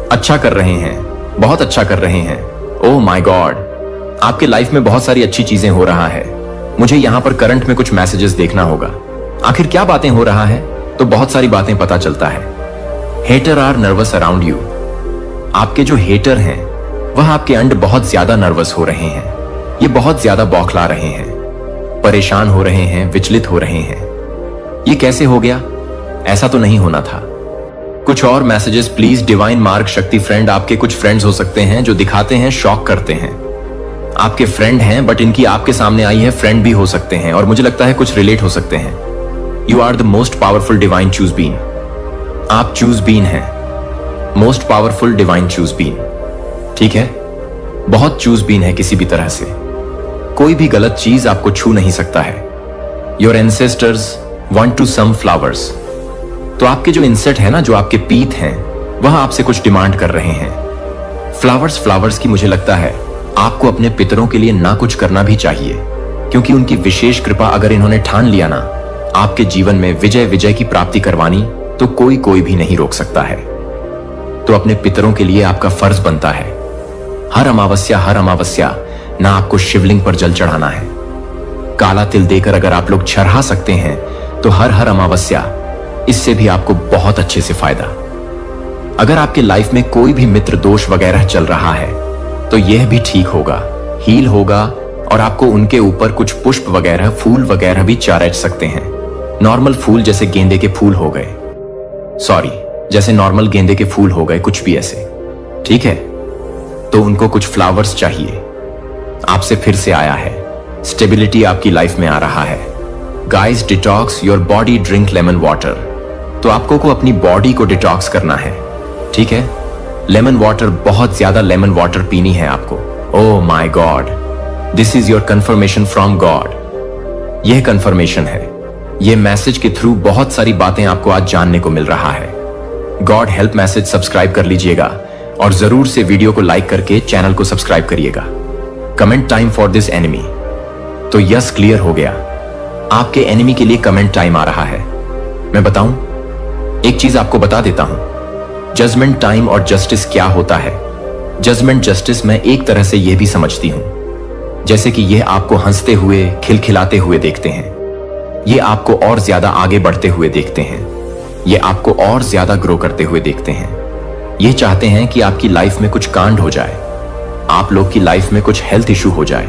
अच्छा कर रहे हैं, बहुत अच्छा कर रहे हैं। ओह माय गॉड, आपके लाइफ में बहुत सारी अच्छी चीजें हो रहा है। मुझे यहां पर करंट में कुछ मैसेजेस देखना होगा, आखिर क्या बातें हो रहा है, तो बहुत सारी बातें पता चलता है। Hater are nervous around you. आपके जो हेटर हैं वह आपके अंड बहुत ज्यादा नर्वस हो रहे हैं, ये बहुत ज्यादा बौखला रहे हैं, परेशान हो रहे हैं, विचलित हो रहे हैं। ये कैसे हो गया, ऐसा तो नहीं होना था। कुछ और मैसेजेस प्लीज। डिवाइन मार्क शक्ति फ्रेंड, आपके कुछ फ्रेंड्स हो सकते हैं जो दिखाते हैं, शॉक करते हैं। आपके फ्रेंड हैं बट इनकी आपके सामने आई है, फ्रेंड भी हो सकते हैं और मुझे लगता है कुछ रिलेट हो सकते हैं। You are the most powerful divine chosen being. आप चूज बीन हैं, most powerful divine chosen being, ठीक है, बहुत चूज बीन है। किसी भी तरह से कोई भी गलत चीज आपको छू नहीं सकता है। Your ancestors want to some flowers. तो आपके जो इंसेट है ना, जो आपके पीत हैं, वह आपसे कुछ डिमांड कर रहे हैं। फ्लावर्स की मुझे लगता है आपको अपने पितरों के लिए ना कुछ करना भी चाहिए, क्योंकि उनकी विशेष कृपा अगर इन्होंने ठान लिया ना आपके जीवन में विजय की प्राप्ति करवानी, तो कोई भी नहीं रोक सकता है। तो अपने पितरों के लिए आपका फर्ज बनता है हर अमावस्या ना आपको शिवलिंग पर जल चढ़ाना है। काला तिल देकर अगर आप लोग चढ़ा सकते हैं तो हर अमावस्या, इससे भी आपको बहुत अच्छे से फायदा। अगर आपके लाइफ में कोई भी मित्र दोष वगैरह चल रहा है तो यह भी ठीक होगा, हील होगा और आपको उनके ऊपर कुछ पुष्प वगैरह, फूल वगैरह भी चारच सकते हैं। नॉर्मल फूल जैसे गेंदे के फूल हो गए, सॉरी, जैसे नॉर्मल गेंदे के फूल हो गए, कुछ भी ऐसे, ठीक है। तो उनको कुछ फ्लावर्स चाहिए। आपसे फिर से आया है, स्टेबिलिटी आपकी लाइफ में आ रहा है। Guys, detox your body, drink lemon water. तो आपको को अपनी बॉडी को डिटॉक्स करना है, ठीक है। लेमन वाटर, बहुत ज्यादा लेमन वाटर पीनी है आपको। Oh my God, this is your confirmation from God. यह कंफर्मेशन है, यह मैसेज के थ्रू बहुत सारी बातें आपको आज जानने को मिल रहा है। गॉड हेल्प मैसेज सब्सक्राइब कर लीजिएगा और जरूर से वीडियो को लाइक करके चैनल को सब्सक्राइब करिएगा। Comment time for this enemy. तो यस, क्लियर हो गया, आपके एनिमी के लिए कमेंट टाइम आ रहा है। मैं बताऊं, एक चीज आपको बता देता हूं, जजमेंट टाइम और जस्टिस क्या होता है। जजमेंट जस्टिस मैं एक तरह से यह भी समझती हूं, जैसे कि यह आपको हंसते हुए, खिलखिलाते हुए देखते हैं, ये आपको और ज्यादा आगे बढ़ते हुए देखते हैं, ये आपको और ज्यादा ग्रो करते हुए देखते हैं। ये चाहते हैं कि आपकी लाइफ में कुछ कांड हो जाए, आप लोग की लाइफ में कुछ हेल्थ इशू हो जाए,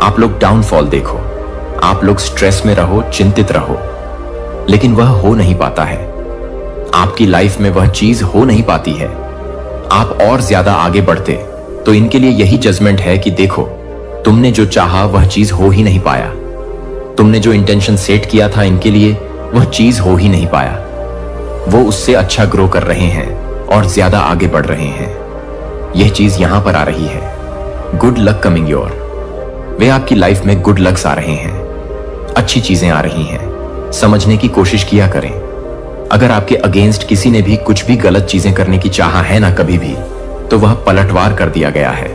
आप लोग डाउनफॉल देखो, आप लोग स्ट्रेस में रहो, चिंतित रहो, लेकिन वह हो नहीं पाता है। आपकी लाइफ में वह चीज हो नहीं पाती है, आप और ज्यादा आगे बढ़ते। तो इनके लिए यही जजमेंट है कि देखो, तुमने जो चाहा वह चीज हो ही नहीं पाया, तुमने जो इंटेंशन सेट किया था इनके लिए वह चीज हो ही नहीं पाया। वो उससे अच्छा ग्रो कर रहे हैं और ज्यादा आगे बढ़ रहे हैं। यह चीज यहां पर आ रही है, गुड लक कमिंग योर। वे आपकी लाइफ में गुड लक्स आ रहे हैं, अच्छी चीजें आ रही हैं। समझने की कोशिश किया करें। अगर आपके अगेंस्ट किसी ने भी कुछ भी गलत चीजें करने की चाहा है ना कभी भी, तो वह पलटवार कर दिया गया है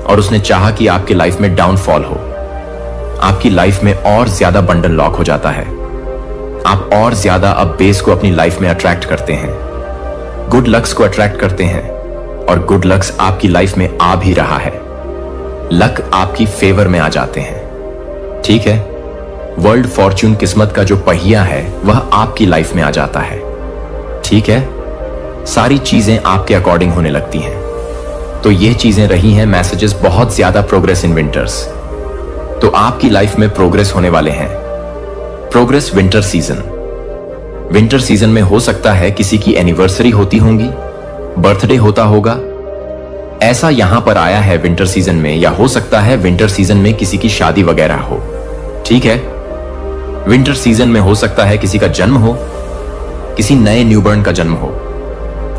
और उसने चाहा कि आपकी लाइफ में डाउनफॉल हो, आपकी लाइफ में और ज्यादा बंडल लॉक हो जाता है, आप और ज्यादा अब बेस को अपनी लाइफ में अट्रैक्ट करते हैं, गुड लक्स को अट्रैक्ट करते हैं और गुड लक्स आपकी लाइफ में आ भी रहा है। लक आपकी फेवर में आ जाते हैं, ठीक है। वर्ल्ड फॉर्च्यून, किस्मत का जो पहिया है वह आपकी लाइफ में आ जाता है, ठीक है। सारी चीजें आपके अकॉर्डिंग होने लगती हैं। तो ये चीजें रही हैं मैसेजेस, बहुत ज्यादा प्रोग्रेस इन विंटर्स। तो आपकी लाइफ में प्रोग्रेस होने वाले हैं। Progress winter season. Winter season में हो सकता है किसी की एनिवर्सरी होती होंगी, बर्थडे होता होगा, ऐसा यहां पर आया है विंटर सीजन में। या हो सकता है विंटर सीजन में किसी की शादी वगैरह हो, ठीक है। विंटर सीजन में हो सकता है किसी का जन्म हो, किसी नए न्यूबॉर्न का जन्म हो।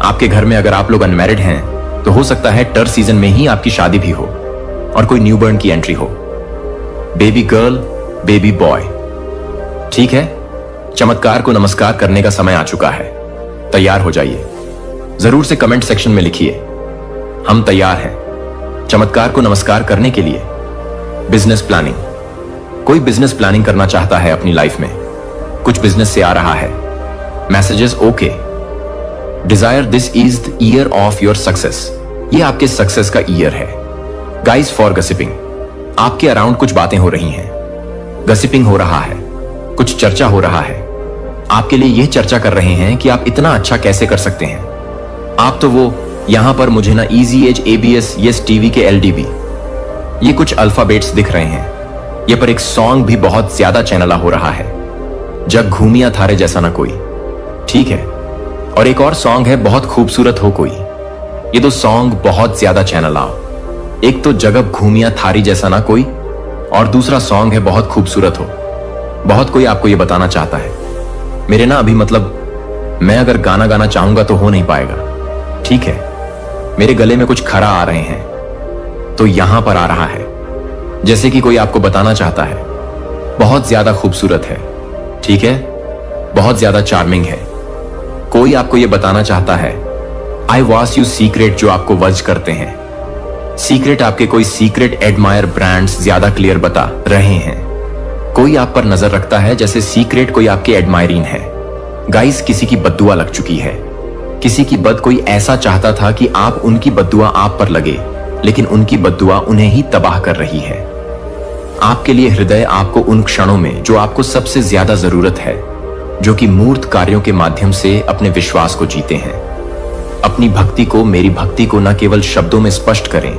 आपके घर में अगर आप लोग अनमैरिड हैं तो हो सकता है टर सीजन में ही आपकी शादी भी हो और कोई न्यूबॉर्न की एंट्री हो, बेबी गर्ल, बेबी बॉय, ठीक है। चमत्कार को नमस्कार करने का समय आ चुका है, तैयार हो जाइए। जरूर से कमेंट सेक्शन में लिखिए, हम तैयार हैं चमत्कार को नमस्कार करने के लिए। बिजनेस प्लानिंग, कोई बिजनेस प्लानिंग करना चाहता है अपनी लाइफ में, कुछ बिजनेस से आ रहा है messages, okay. Desire, this is the year of your success. ये आपके सक्सेस का ईयर है। गाइज, फॉर गसिपिंग, आपके अराउंड कुछ बातें हो रही हैं, गसिपिंग हो रहा है, कुछ चर्चा हो रहा है। आपके लिए यह चर्चा कर रहे हैं कि आप इतना अच्छा कैसे कर सकते हैं। आप तो वो यहां पर मुझे ना easy as, ABS, yes TV के एलडीबी, ये कुछ अल्फाबेट्स दिख रहे हैं। ये पर एक सॉन्ग भी बहुत ज्यादा चैनला हो रहा है, जग घूमिया थारे जैसा ना कोई, ठीक है। और एक और सॉन्ग है, बहुत खूबसूरत हो कोई। ये दो सॉन्ग बहुत ज्यादा चैनल आओ। एक तो जगब घूमिया थारी जैसा ना कोई, और दूसरा सॉन्ग है बहुत खूबसूरत हो। बहुत कोई आपको ये बताना चाहता है, मेरे ना अभी मतलब मैं अगर गाना गाना चाहूंगा तो हो नहीं पाएगा, ठीक है। मेरे गले में कुछ खरा आ रहे हैं। तो यहां पर आ रहा है जैसे कि कोई आपको बताना चाहता है बहुत ज्यादा खूबसूरत है, ठीक है, बहुत ज्यादा चार्मिंग है। कोई आपको यह बताना चाहता है आई वास यू सीक्रेट, जो आपको वज करते हैं। सीक्रेट आपके कोई सीक्रेट एडमायर ब्रांड्स ज्यादा क्लियर बता रहे हैं। कोई आप पर नजर रखता है जैसे सीक्रेट कोई आपके एडमायरीन है। गाइस, किसी की बद्दुआ लग चुकी है, किसी की बद कोई ऐसा चाहता था कि आप उनकी बद्दुआ आप पर लगे, लेकिन उनकी बद्दुआ उन्हें ही तबाह कर रही है। आपके लिए हृदय आपको उन क्षणों में जो आपको सबसे ज्यादा जरूरत है, जो कि मूर्त कार्यों के माध्यम से अपने विश्वास को जीते हैं। अपनी भक्ति को, मेरी भक्ति को न केवल शब्दों में स्पष्ट करें,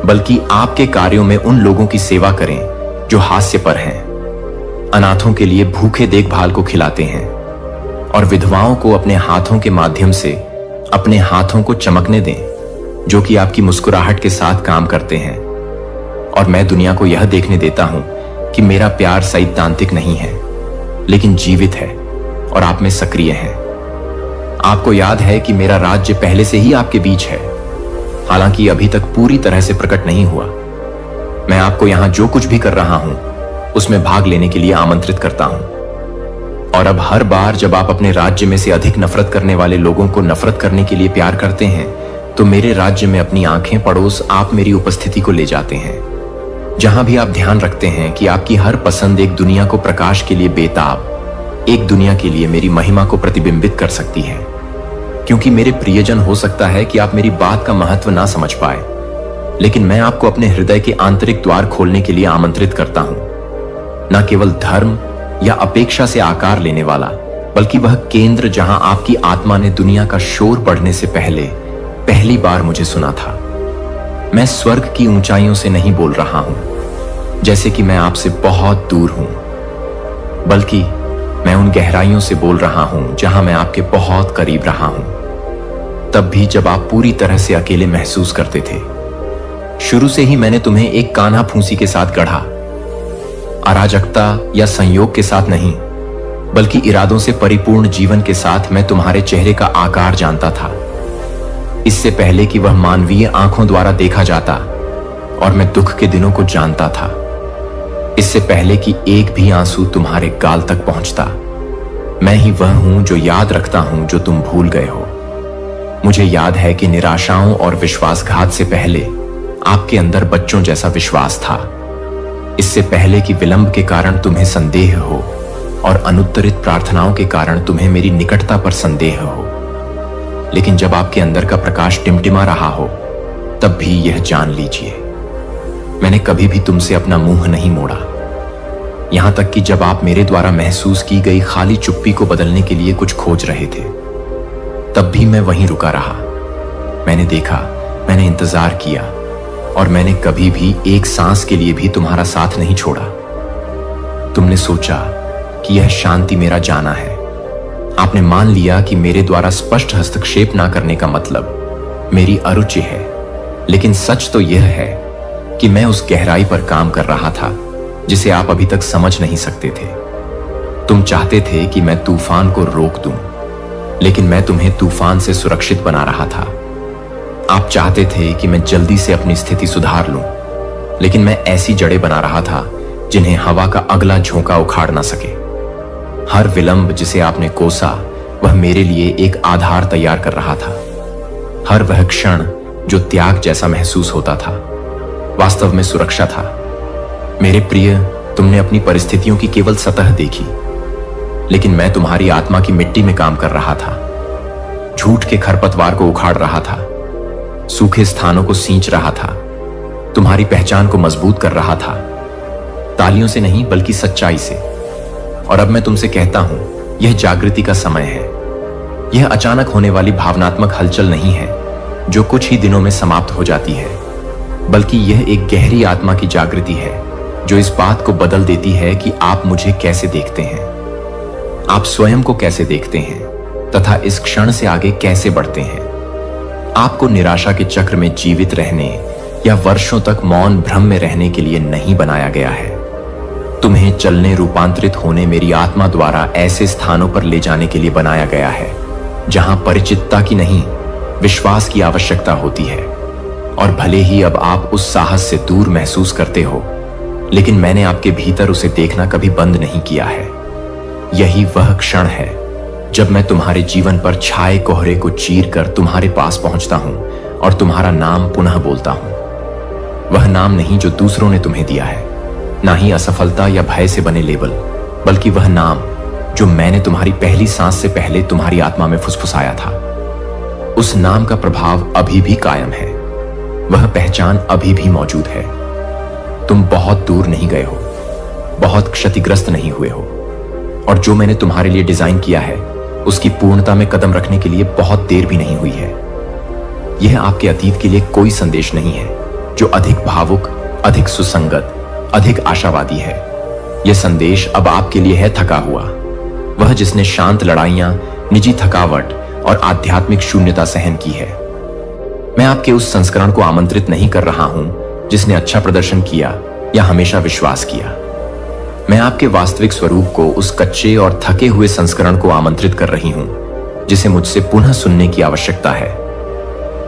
बल्कि आपके कार्यों में उन लोगों की सेवा करें जो हास्य पर हैं, अनाथों के लिए भूखे देखभाल को खिलाते हैं और विधवाओं को अपने हाथों के माध्यम से अपने हाथों को चमकने दें, जो कि आपकी मुस्कुराहट के साथ काम करते हैं। और मैं दुनिया को यह देखने देता हूं कि मेरा प्यार सैद्धांतिक नहीं है, लेकिन जीवित है और आप में सक्रिय है। आपको याद है कि मेरा राज्य पहले से ही आपके बीच है, हालांकि अभी तक पूरी तरह से प्रकट नहीं हुआ। मैं आपको यहां जो कुछ भी कर रहा हूं उसमें भाग लेने के लिए आमंत्रित करता हूं। और अब हर बार जब आप अपने राज्य में से अधिक नफरत करने वाले लोगों को नफरत करने के लिए प्यार करते हैं, तो मेरे राज्य में अपनी आंखें पड़ोस आप मेरी उपस्थिति को ले जाते हैं, जहां भी आप ध्यान रखते हैं कि आपकी हर पसंद एक दुनिया को प्रकाश के लिए बेताब, एक दुनिया के लिए मेरी महिमा को प्रतिबिंबित कर सकती है। क्योंकि मेरे प्रियजन, हो सकता है कि आप मेरी बात का महत्व ना समझ पाए, लेकिन मैं आपको अपने हृदय के आंतरिक द्वार खोलने के लिए आमंत्रित करता हूं। न केवल धर्म या अपेक्षा से आकार लेने वाला, बल्कि वह केंद्र जहां आपकी आत्मा ने दुनिया का शोर बढ़ने से पहले पहली बार मुझे सुना था। मैं स्वर्ग की ऊंचाइयों से नहीं बोल रहा हूं, जैसे कि मैं आपसे बहुत दूर हूं, बल्कि मैं उन गहराइयों से बोल रहा हूं जहां मैं आपके बहुत करीब रहा हूं, तब भी जब आप पूरी तरह से अकेले महसूस करते थे। शुरू से ही मैंने तुम्हें एक कान्हा फूंसी के साथ गढ़ा, अराजकता या संयोग के साथ नहीं, बल्कि इरादों से परिपूर्ण जीवन के साथ। मैं तुम्हारे चेहरे का आकार जानता था, इससे पहले कि वह मानवीय आंखों द्वारा देखा जाता, और मैं दुख के दिनों को जानता था, इससे पहले कि एक भी आंसू तुम्हारे गाल तक पहुंचता। मैं ही वह हूं जो याद रखता हूं जो तुम भूल गए हो। मुझे याद है कि निराशाओं और विश्वासघात से पहले आपके अंदर बच्चों जैसा विश्वास था, इससे पहले कि विलंब के कारण तुम्हें संदेह हो और अनुत्तरित प्रार्थनाओं के कारण तुम्हें मेरी निकटता पर संदेह हो। लेकिन जब आपके अंदर का प्रकाश टिमटिमा रहा हो, तब भी यह जान लीजिए, मैंने कभी भी तुमसे अपना मुंह नहीं मोड़ा। यहां तक कि जब आप मेरे द्वारा महसूस की गई खाली चुप्पी को बदलने के लिए कुछ खोज रहे थे, तब भी मैं वहीं रुका रहा। मैंने देखा, मैंने इंतजार किया, और मैंने कभी भी एक सांस के लिए भी तुम्हारा साथ नहीं छोड़ा। तुमने सोचा कि यह शांति मेरा जाना है। आपने मान लिया कि मेरे द्वारा स्पष्ट हस्तक्षेप ना करने का मतलब मेरी अरुचि है, लेकिन सच तो यह है कि मैं उस गहराई पर काम कर रहा था जिसे आप अभी तक समझ नहीं सकते थे। तुम चाहते थे कि मैं तूफान को रोक दूं, लेकिन मैं तुम्हें तूफान से सुरक्षित बना रहा था। आप चाहते थे कि मैं जल्दी से अपनी स्थिति सुधार लूं, लेकिन मैं ऐसी जड़ें बना रहा था जिन्हें हवा का अगला झोंका उखाड़ ना सके। हर विलंब जिसे आपने कोसा, वह मेरे लिए एक आधार तैयार कर रहा था। हर वह क्षण जो त्याग जैसा महसूस होता था, वास्तव में सुरक्षा था। मेरे प्रिय, तुमने अपनी परिस्थितियों की केवल सतह देखी, लेकिन मैं तुम्हारी आत्मा की मिट्टी में काम कर रहा था। झूठ के खरपतवार को उखाड़ रहा था, सूखे स्थानों को सींच रहा था, तुम्हारी पहचान को मजबूत कर रहा था, तालियों से नहीं बल्कि सच्चाई से। और अब मैं तुमसे कहता हूं, यह जागृति का समय है। यह अचानक होने वाली भावनात्मक हलचल नहीं है जो कुछ ही दिनों में समाप्त हो जाती है, बल्कि यह एक गहरी आत्मा की जागृति है जो इस बात को बदल देती है कि आप मुझे कैसे देखते हैं, आप स्वयं को कैसे देखते हैं, तथा इस क्षण से आगे कैसे बढ़ते हैं। आपको निराशा के चक्र में जीवित रहने या वर्षों तक मौन भ्रम में रहने के लिए नहीं बनाया गया है। तुम्हें चलने, रूपांतरित होने मेरी आत्मा द्वारा ऐसे स्थानों पर ले जाने के लिए बनाया गया है जहां परिचितता की नहीं, विश्वास की आवश्यकता होती है। और भले ही अब आप उस साहस से दूर महसूस करते हो, लेकिन मैंने आपके भीतर उसे देखना कभी बंद नहीं किया है। यही वह क्षण है जब मैं तुम्हारे जीवन पर छाए कोहरे को चीर कर तुम्हारे पास पहुंचता हूं और तुम्हारा नाम पुनः बोलता हूं। वह नाम नहीं जो दूसरों ने तुम्हें दिया है, ना ही असफलता या भय से बने लेबल, बल्कि वह नाम जो मैंने तुम्हारी पहली सांस से पहले तुम्हारी आत्मा में फुसफुसाया था। उस नाम का प्रभाव अभी भी कायम है, वह पहचान अभी भी मौजूद है। तुम बहुत दूर नहीं गए हो, बहुत क्षतिग्रस्त नहीं हुए हो, और जो मैंने तुम्हारे लिए डिजाइन किया है उसकी पूर्णता में कदम रखने के लिए बहुत देर भी नहीं हुई है। यह आपके अतीत के लिए कोई संदेश नहीं है, जो अधिक भावुक, अधिक सुसंगत, अधिक आशावादी है। यह संदेश अब आपके लिए है थका हुआ, वह जिसने शांत लड़ाइयां, निजी थकावट और आध्यात्मिक शून्यता सहन की है। मैं आपके उस संस्करण को आमंत्रित नहीं कर रहा हूं जिसने अच्छा प्रदर्शन किया या हमेशा विश्वास किया। मैं आपके वास्तविक स्वरूप को, उस कच्चे और थके हुए संस्करण को आमंत्रित कर रही हूं जिसे मुझसे पुनः सुनने की आवश्यकता है।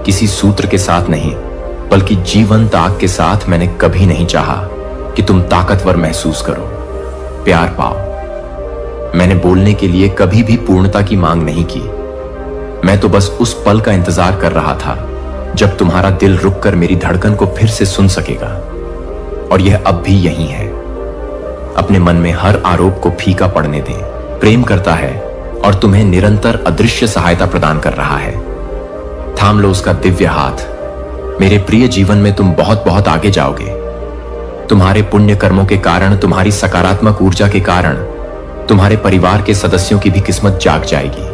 किसी सूत्र के साथ नहीं, बल्कि जीवंत आग के साथ मैंने कभी नहीं चाहा कि तुम ताकतवर महसूस करो, प्यार पाओ। मैंने बोलने के लिए कभी भी पूर्णता की मांग नहीं की। मैं तो बस उस पल का इंतजार कर रहा था जब तुम्हारा दिल रुककर मेरी धड़कन को फिर से सुन सकेगा। और यह अब भी यही है। अपने मन में हर आरोप को फीका पड़ने दें। प्रेम करता है और तुम्हें निरंतर अदृश्य सहायता प्रदान कर रहा है। थाम लो उसका दिव्य हाथ। मेरे प्रिय, जीवन में तुम बहुत बहुत आगे जाओगे। तुम्हारे पुण्य कर्मों के कारण, तुम्हारी सकारात्मक ऊर्जा के कारण तुम्हारे परिवार के सदस्यों की भी किस्मत जाग जाएगी।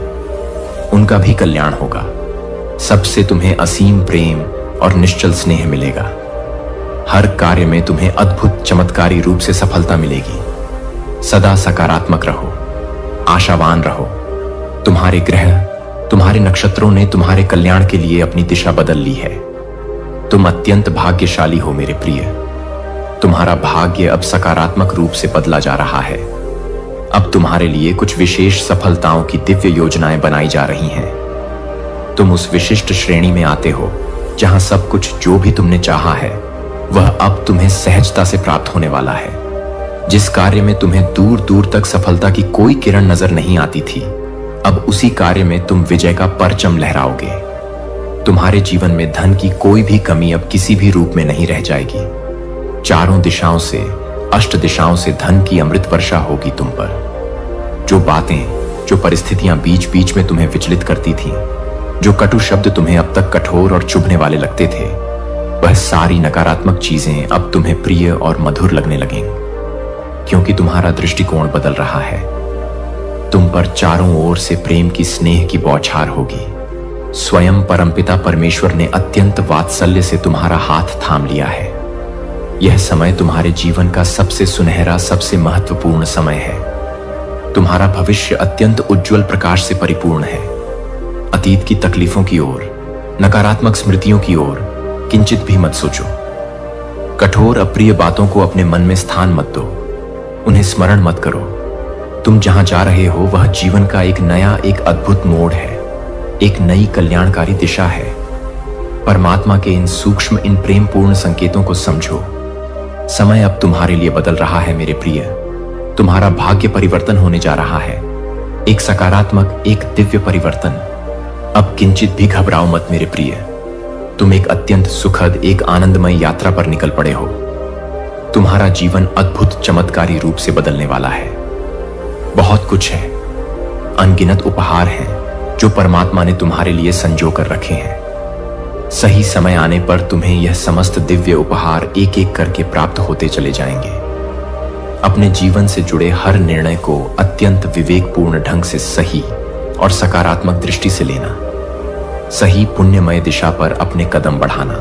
उनका भी कल्याण होगा। सबसे तुम्हें असीम प्रेम और निश्चल स्नेह मिलेगा। हर कार्य में तुम्हें अद्भुत चमत्कारी रूप से सफलता मिलेगी। सदा सकारात्मक रहो, आशावान रहो। तुम्हारे ग्रह, तुम्हारे नक्षत्रों ने तुम्हारे कल्याण के लिए अपनी दिशा बदल ली है। तुम अत्यंत भाग्यशाली हो मेरे प्रिय। तुम्हारा भाग्य अब सकारात्मक रूप से बदला जा रहा है। अब तुम्हारे लिए कुछ विशेष सफलताओं की दिव्य योजनाएं बनाई जा रही हैं। तुम उस विशिष्ट श्रेणी में आते हो जहां सब कुछ जो भी तुमने चाहा है वह अब तुम्हें सहजता से प्राप्त होने वाला है। जिस कार्य में तुम्हें दूर दूर तक सफलता की कोई किरण नजर नहीं आती थी, अब उसी कार्य में तुम विजय का परचम लहराओगे। तुम्हारे जीवन में धन की कोई भी कमी अब किसी भी रूप में नहीं रह जाएगी। चारों दिशाओं से, अष्ट दिशाओं से धन की अमृत वर्षा होगी तुम पर। जो बातें, जो परिस्थितियां बीच बीच में तुम्हें विचलित करती थीं, जो कटु शब्द तुम्हें अब तक कठोर और चुभने वाले लगते थे, वह सारी नकारात्मक चीजें अब तुम्हें प्रिय और मधुर लगने लगेंगी, क्योंकि तुम्हारा दृष्टिकोण बदल रहा है। तुम पर चारों ओर से प्रेम की, स्नेह की बौछार होगी। स्वयं परमपिता परमेश्वर ने अत्यंत वात्सल्य से तुम्हारा हाथ थाम लिया है। यह समय तुम्हारे जीवन का सबसे सुनहरा, सबसे महत्वपूर्ण समय है। तुम्हारा भविष्य अत्यंत उज्जवल प्रकाश से परिपूर्ण है। अतीत की तकलीफों की ओर, नकारात्मक स्मृतियों की ओर किंचित भी मत सोचो। कठोर अप्रिय बातों को अपने मन में स्थान मत दो। उन्हें स्मरण मत करो। तुम जहां जा रहे हो वह जीवन का एक नया, एक अद्भुत मोड़ है, एक नई कल्याणकारी दिशा है। परमात्मा के इन सूक्ष्म, इन प्रेमपूर्ण संकेतों को समझो। समय अब तुम्हारे लिए बदल रहा है मेरे प्रिय। तुम्हारा भाग्य परिवर्तन होने जा रहा है। एक सकारात्मक, एक दिव्य परिवर्तन। अब किंचित भी घबराओ मत मेरे प्रिय। तुम एक अत्यंत सुखद, एक आनंदमय यात्रा पर निकल पड़े हो। तुम्हारा जीवन अद्भुत चमत्कारी रूप से बदलने वाला है। बहुत कुछ है, अनगिनत उपहार हैं जो परमात्मा ने तुम्हारे लिए संजो कर रखे हैं। सही समय आने पर तुम्हें यह समस्त दिव्य उपहार एक एक करके प्राप्त होते चले जाएंगे। अपने जीवन से जुड़े हर निर्णय को अत्यंत विवेकपूर्ण ढंग से सही और सकारात्मक दृष्टि से लेना। सही पुण्यमय दिशा पर अपने कदम बढ़ाना।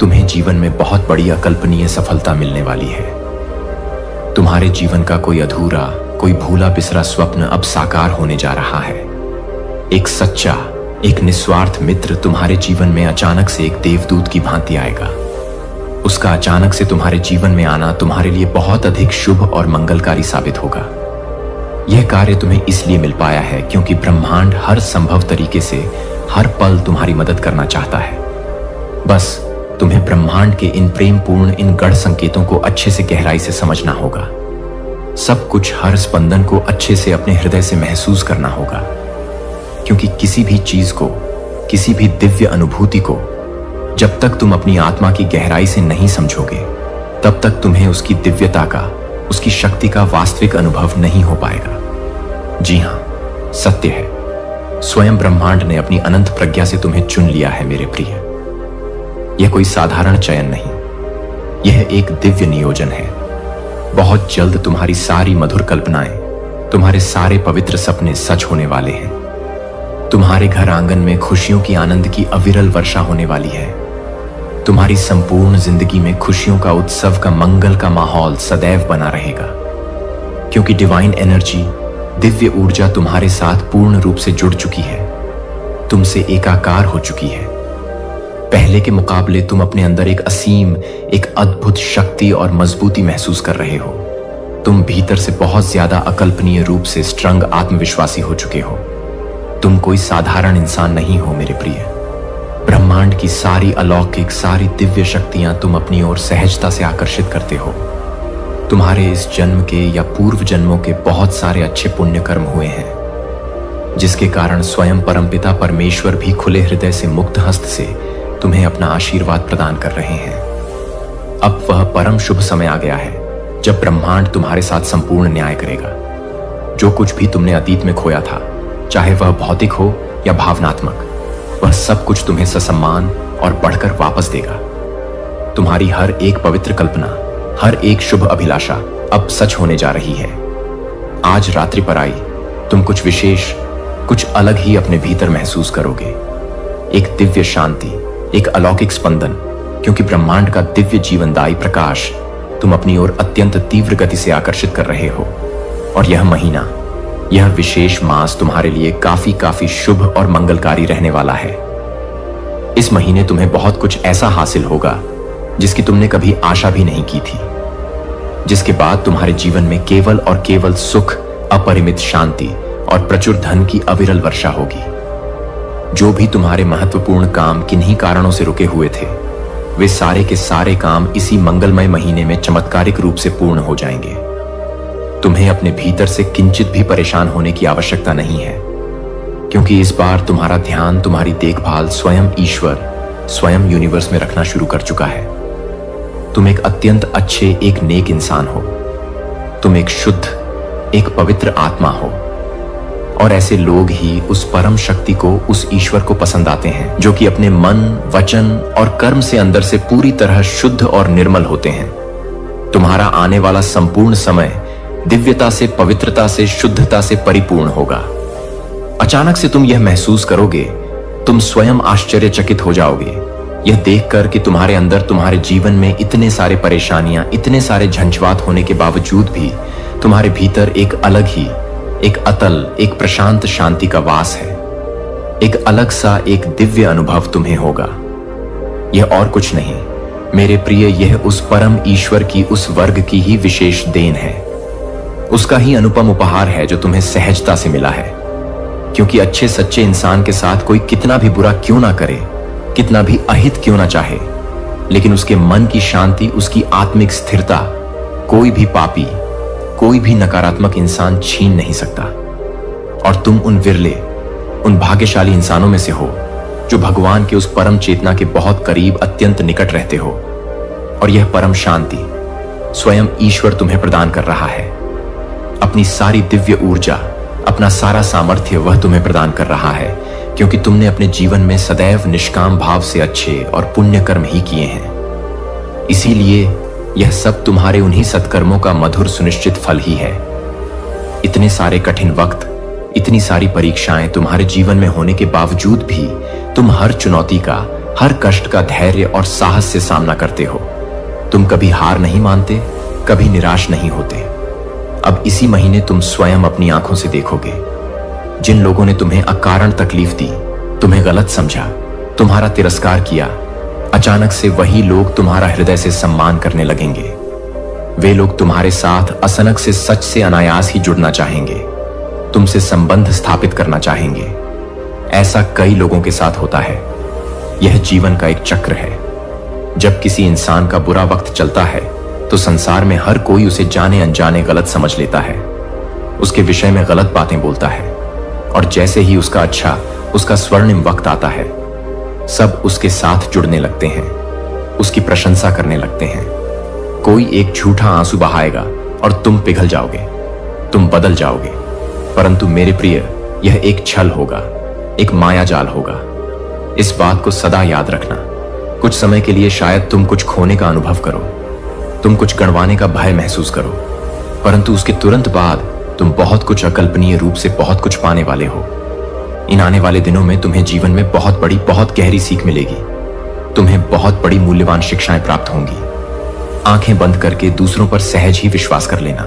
तुम्हें जीवन में बहुत बड़ी अकल्पनीय सफलता मिलने वाली है। तुम्हारे जीवन का कोई अधूरा, कोई भूला बिसरा स्वप्न अब साकार होने जा रहा है। एक सच्चा, एक निस्वार्थ मित्र तुम्हारे जीवन में अचानक से एक देवदूत की भांति आएगा। उसका अचानक से तुम्हारे जीवन में आना तुम्हारे लिए बहुत अधिक शुभ और मंगलकारी साबित होगा। यह कार्य तुम्हें इसलिए मिल पाया है क्योंकि ब्रह्मांड हर संभव तरीके से हर पल तुम्हारी मदद करना चाहता है। बस तुम्हें ब्रह्मांड के इन प्रेमपूर्ण, इन गढ़ संकेतों को अच्छे से गहराई से समझना होगा। सब कुछ, हर स्पंदन को अच्छे से अपने हृदय से महसूस करना होगा, क्योंकि किसी भी चीज को, किसी भी दिव्य अनुभूति को जब तक तुम अपनी आत्मा की गहराई से नहीं समझोगे, तब तक तुम्हें उसकी दिव्यता का, उसकी शक्ति का वास्तविक अनुभव नहीं हो पाएगा। जी हां, सत्य है, स्वयं ब्रह्मांड ने अपनी अनंत प्रज्ञा से तुम्हें चुन लिया है मेरे प्रिय। यह कोई साधारण चयन नहीं, यह एक दिव्य नियोजन है। बहुत जल्द तुम्हारी सारी मधुर कल्पनाएं, तुम्हारे सारे पवित्र सपने सच होने वाले हैं। तुम्हारे घर आंगन में खुशियों की, आनंद की अविरल वर्षा होने वाली है। तुम्हारी संपूर्ण जिंदगी में खुशियों का उत्सव का मंगल का माहौल सदैव बना रहेगा, क्योंकि डिवाइन एनर्जी, दिव्य ऊर्जा तुम्हारे साथ पूर्ण रूप से जुड़ चुकी है, तुमसे एकाकार हो चुकी है। पहले के मुकाबले तुम अपने अंदर एक असीम, एक अद्भुत शक्ति और मजबूती महसूस कर रहे हो। तुम भीतर से बहुत ज्यादा अकल्पनीय रूप से स्ट्रंग आत्मविश्वासी हो चुके हो। तुम कोई साधारण इंसान नहीं हो मेरे प्रिय। ब्रह्मांड की सारी अलौकिक, सारी दिव्य शक्तियां तुम अपनी ओर सहजता से आकर्षित करते हो। तुम्हारे इस जन्म के या पूर्व जन्मों के बहुत सारे अच्छे पुण्य कर्म हुए हैं, जिसके कारण स्वयं परमपिता परमेश्वर भी खुले हृदय से, मुक्त हस्त से तुम्हें अपना आशीर्वाद प्रदान कर रहे हैं। अब वह परम शुभ समय आ गया है जब ब्रह्मांड तुम्हारे साथ संपूर्ण न्याय करेगा। जो कुछ भी तुमने अतीत में खोया था, चाहे वह भौतिक हो या भावनात्मक, वह सब कुछ तुम्हें ससम्मान और बढ़कर वापस देगा। तुम्हारी हर एक पवित्र कल्पना, हर एक शुभ अभिलाषा अब सच होने जा रही है। आज रात्रि पर आई तुम कुछ विशेष, कुछ अलग ही अपने भीतर महसूस करोगे। एक दिव्य शांति, एक अलौकिक स्पंदन, क्योंकि ब्रह्मांड का दिव्य जीवनदायी प्रकाश तुम अपनी ओर अत्यंत तीव्र गति से आकर्षित कर रहे हो। और यह महीना, यह विशेष मास तुम्हारे लिए काफी शुभ और मंगलकारी रहने वाला है। इस महीने तुम्हें बहुत कुछ ऐसा हासिल होगा जिसकी तुमने कभी आशा भी नहीं की थी, जिसके बाद तुम्हारे जीवन में केवल और केवल सुख, अपरिमित शांति और प्रचुर धन की अविरल वर्षा होगी। जो भी तुम्हारे महत्वपूर्ण काम किन्हीं कारणों से रुके हुए थे, वे सारे के सारे काम इसी मंगलमय महीने में चमत्कारिक रूप से पूर्ण हो जाएंगे। तुम्हें अपने भीतर से किंचित भी परेशान होने की आवश्यकता नहीं है, क्योंकि इस बार तुम्हारा ध्यान, तुम्हारी देखभाल स्वयं ईश्वर, स्वयं यूनिवर्स में रखना शुरू कर चुका है। तुम एक अत्यंत अच्छे, एक नेक इंसान हो। तुम एक शुद्ध, एक पवित्र आत्मा हो। और ऐसे लोग ही उस परम शक्ति को, उस ईश्वर को पसंद आते हैं, जो कि अपने मन, वचन और कर्म से अंदर से पूरी तरह शुद्ध और निर्मल होते हैं। तुम्हारा आने वाला संपूर्ण समय दिव्यता से, पवित्रता से, शुद्धता से परिपूर्ण होगा। अचानक से तुम यह महसूस करोगे, तुम स्वयं आश्चर्यचकित हो जाओगे यह देखकर कि तुम्हारे अंदर, तुम्हारे जीवन में इतने सारे परेशानियां, इतने सारे झंझवात होने के बावजूद भी तुम्हारे भीतर एक अलग ही, एक अतल, एक प्रशांत शांति का वास है। एक अलग सा, एक दिव्य अनुभव तुम्हें होगा। यह और कुछ नहीं मेरे प्रिय, यह उस परम ईश्वर की, उस वर्ग की ही विशेष देन है। उसका ही अनुपम उपहार है जो तुम्हें सहजता से मिला है। क्योंकि अच्छे सच्चे इंसान के साथ कोई कितना भी बुरा क्यों ना करे, कितना भी अहित क्यों ना चाहे, लेकिन उसके मन की शांति, उसकी आत्मिक स्थिरता कोई भी पापी, कोई भी नकारात्मक इंसान छीन नहीं सकता। और तुम उन विरले, उन भाग्यशाली इंसानों में से हो जो भगवान के उस परम चेतना के बहुत करीब, अत्यंत निकट रहते हो। और यह परम शांति स्वयं ईश्वर तुम्हें प्रदान कर रहा है। अपनी सारी दिव्य ऊर्जा, अपना सारा सामर्थ्य वह तुम्हें प्रदान कर रहा है, क्योंकि तुमने अपने जीवन में सदैव निष्काम भाव से अच्छे और पुण्य कर्म ही किए हैं। इसीलिए यह सब तुम्हारे उन्हीं सत्कर्मों का मधुर सुनिश्चित फल ही है। इतने सारे कठिन वक्त, इतनी सारी परीक्षाएं तुम्हारे जीवन में होने के बावजूद भी तुम हर चुनौती का, हर कष्ट का धैर्य और साहस से सामना करते हो। तुम कभी हार नहीं मानते, कभी निराश नहीं होते। अब इसी महीने तुम स्वयं अपनी आंखों से देखोगे, जिन लोगों ने तुम्हें अकारण तकलीफ दी, तुम्हें गलत समझा, तुम्हारा तिरस्कार किया, अचानक से वही लोग तुम्हारा हृदय से सम्मान करने लगेंगे। वे लोग तुम्हारे साथ अचानक से, सच से, अनायास ही जुड़ना चाहेंगे, तुमसे संबंध स्थापित करना चाहेंगे। ऐसा कई लोगों के साथ होता है। यह जीवन का एक चक्र है। जब किसी इंसान का बुरा वक्त चलता है तो संसार में हर कोई उसे जाने अनजाने गलत समझ लेता है, उसके विषय में गलत बातें बोलता है। और जैसे ही उसका अच्छा, उसका स्वर्णिम वक्त आता है, सब उसके साथ जुड़ने लगते हैं, उसकी प्रशंसा करने लगते हैं। कोई एक झूठा आंसू बहाएगा और तुम पिघल जाओगे, तुम बदल जाओगे। परंतु मेरे प्रिय, यह एक छल होगा, एक मायाजाल होगा। इस बात को सदा याद रखना। कुछ समय के लिए शायद तुम कुछ खोने का अनुभव करो, तुम कुछ गंवाने का भय महसूस करो, परंतु उसके तुरंत बाद तुम बहुत कुछ अकल्पनीय रूप से बहुत कुछ पाने वाले हो। इन आने वाले दिनों में तुम्हें जीवन में बहुत बड़ी, बहुत गहरी सीख मिलेगी। तुम्हें बहुत बड़ी मूल्यवान शिक्षाएं प्राप्त होंगी। आंखें बंद करके दूसरों पर सहज ही विश्वास कर लेना।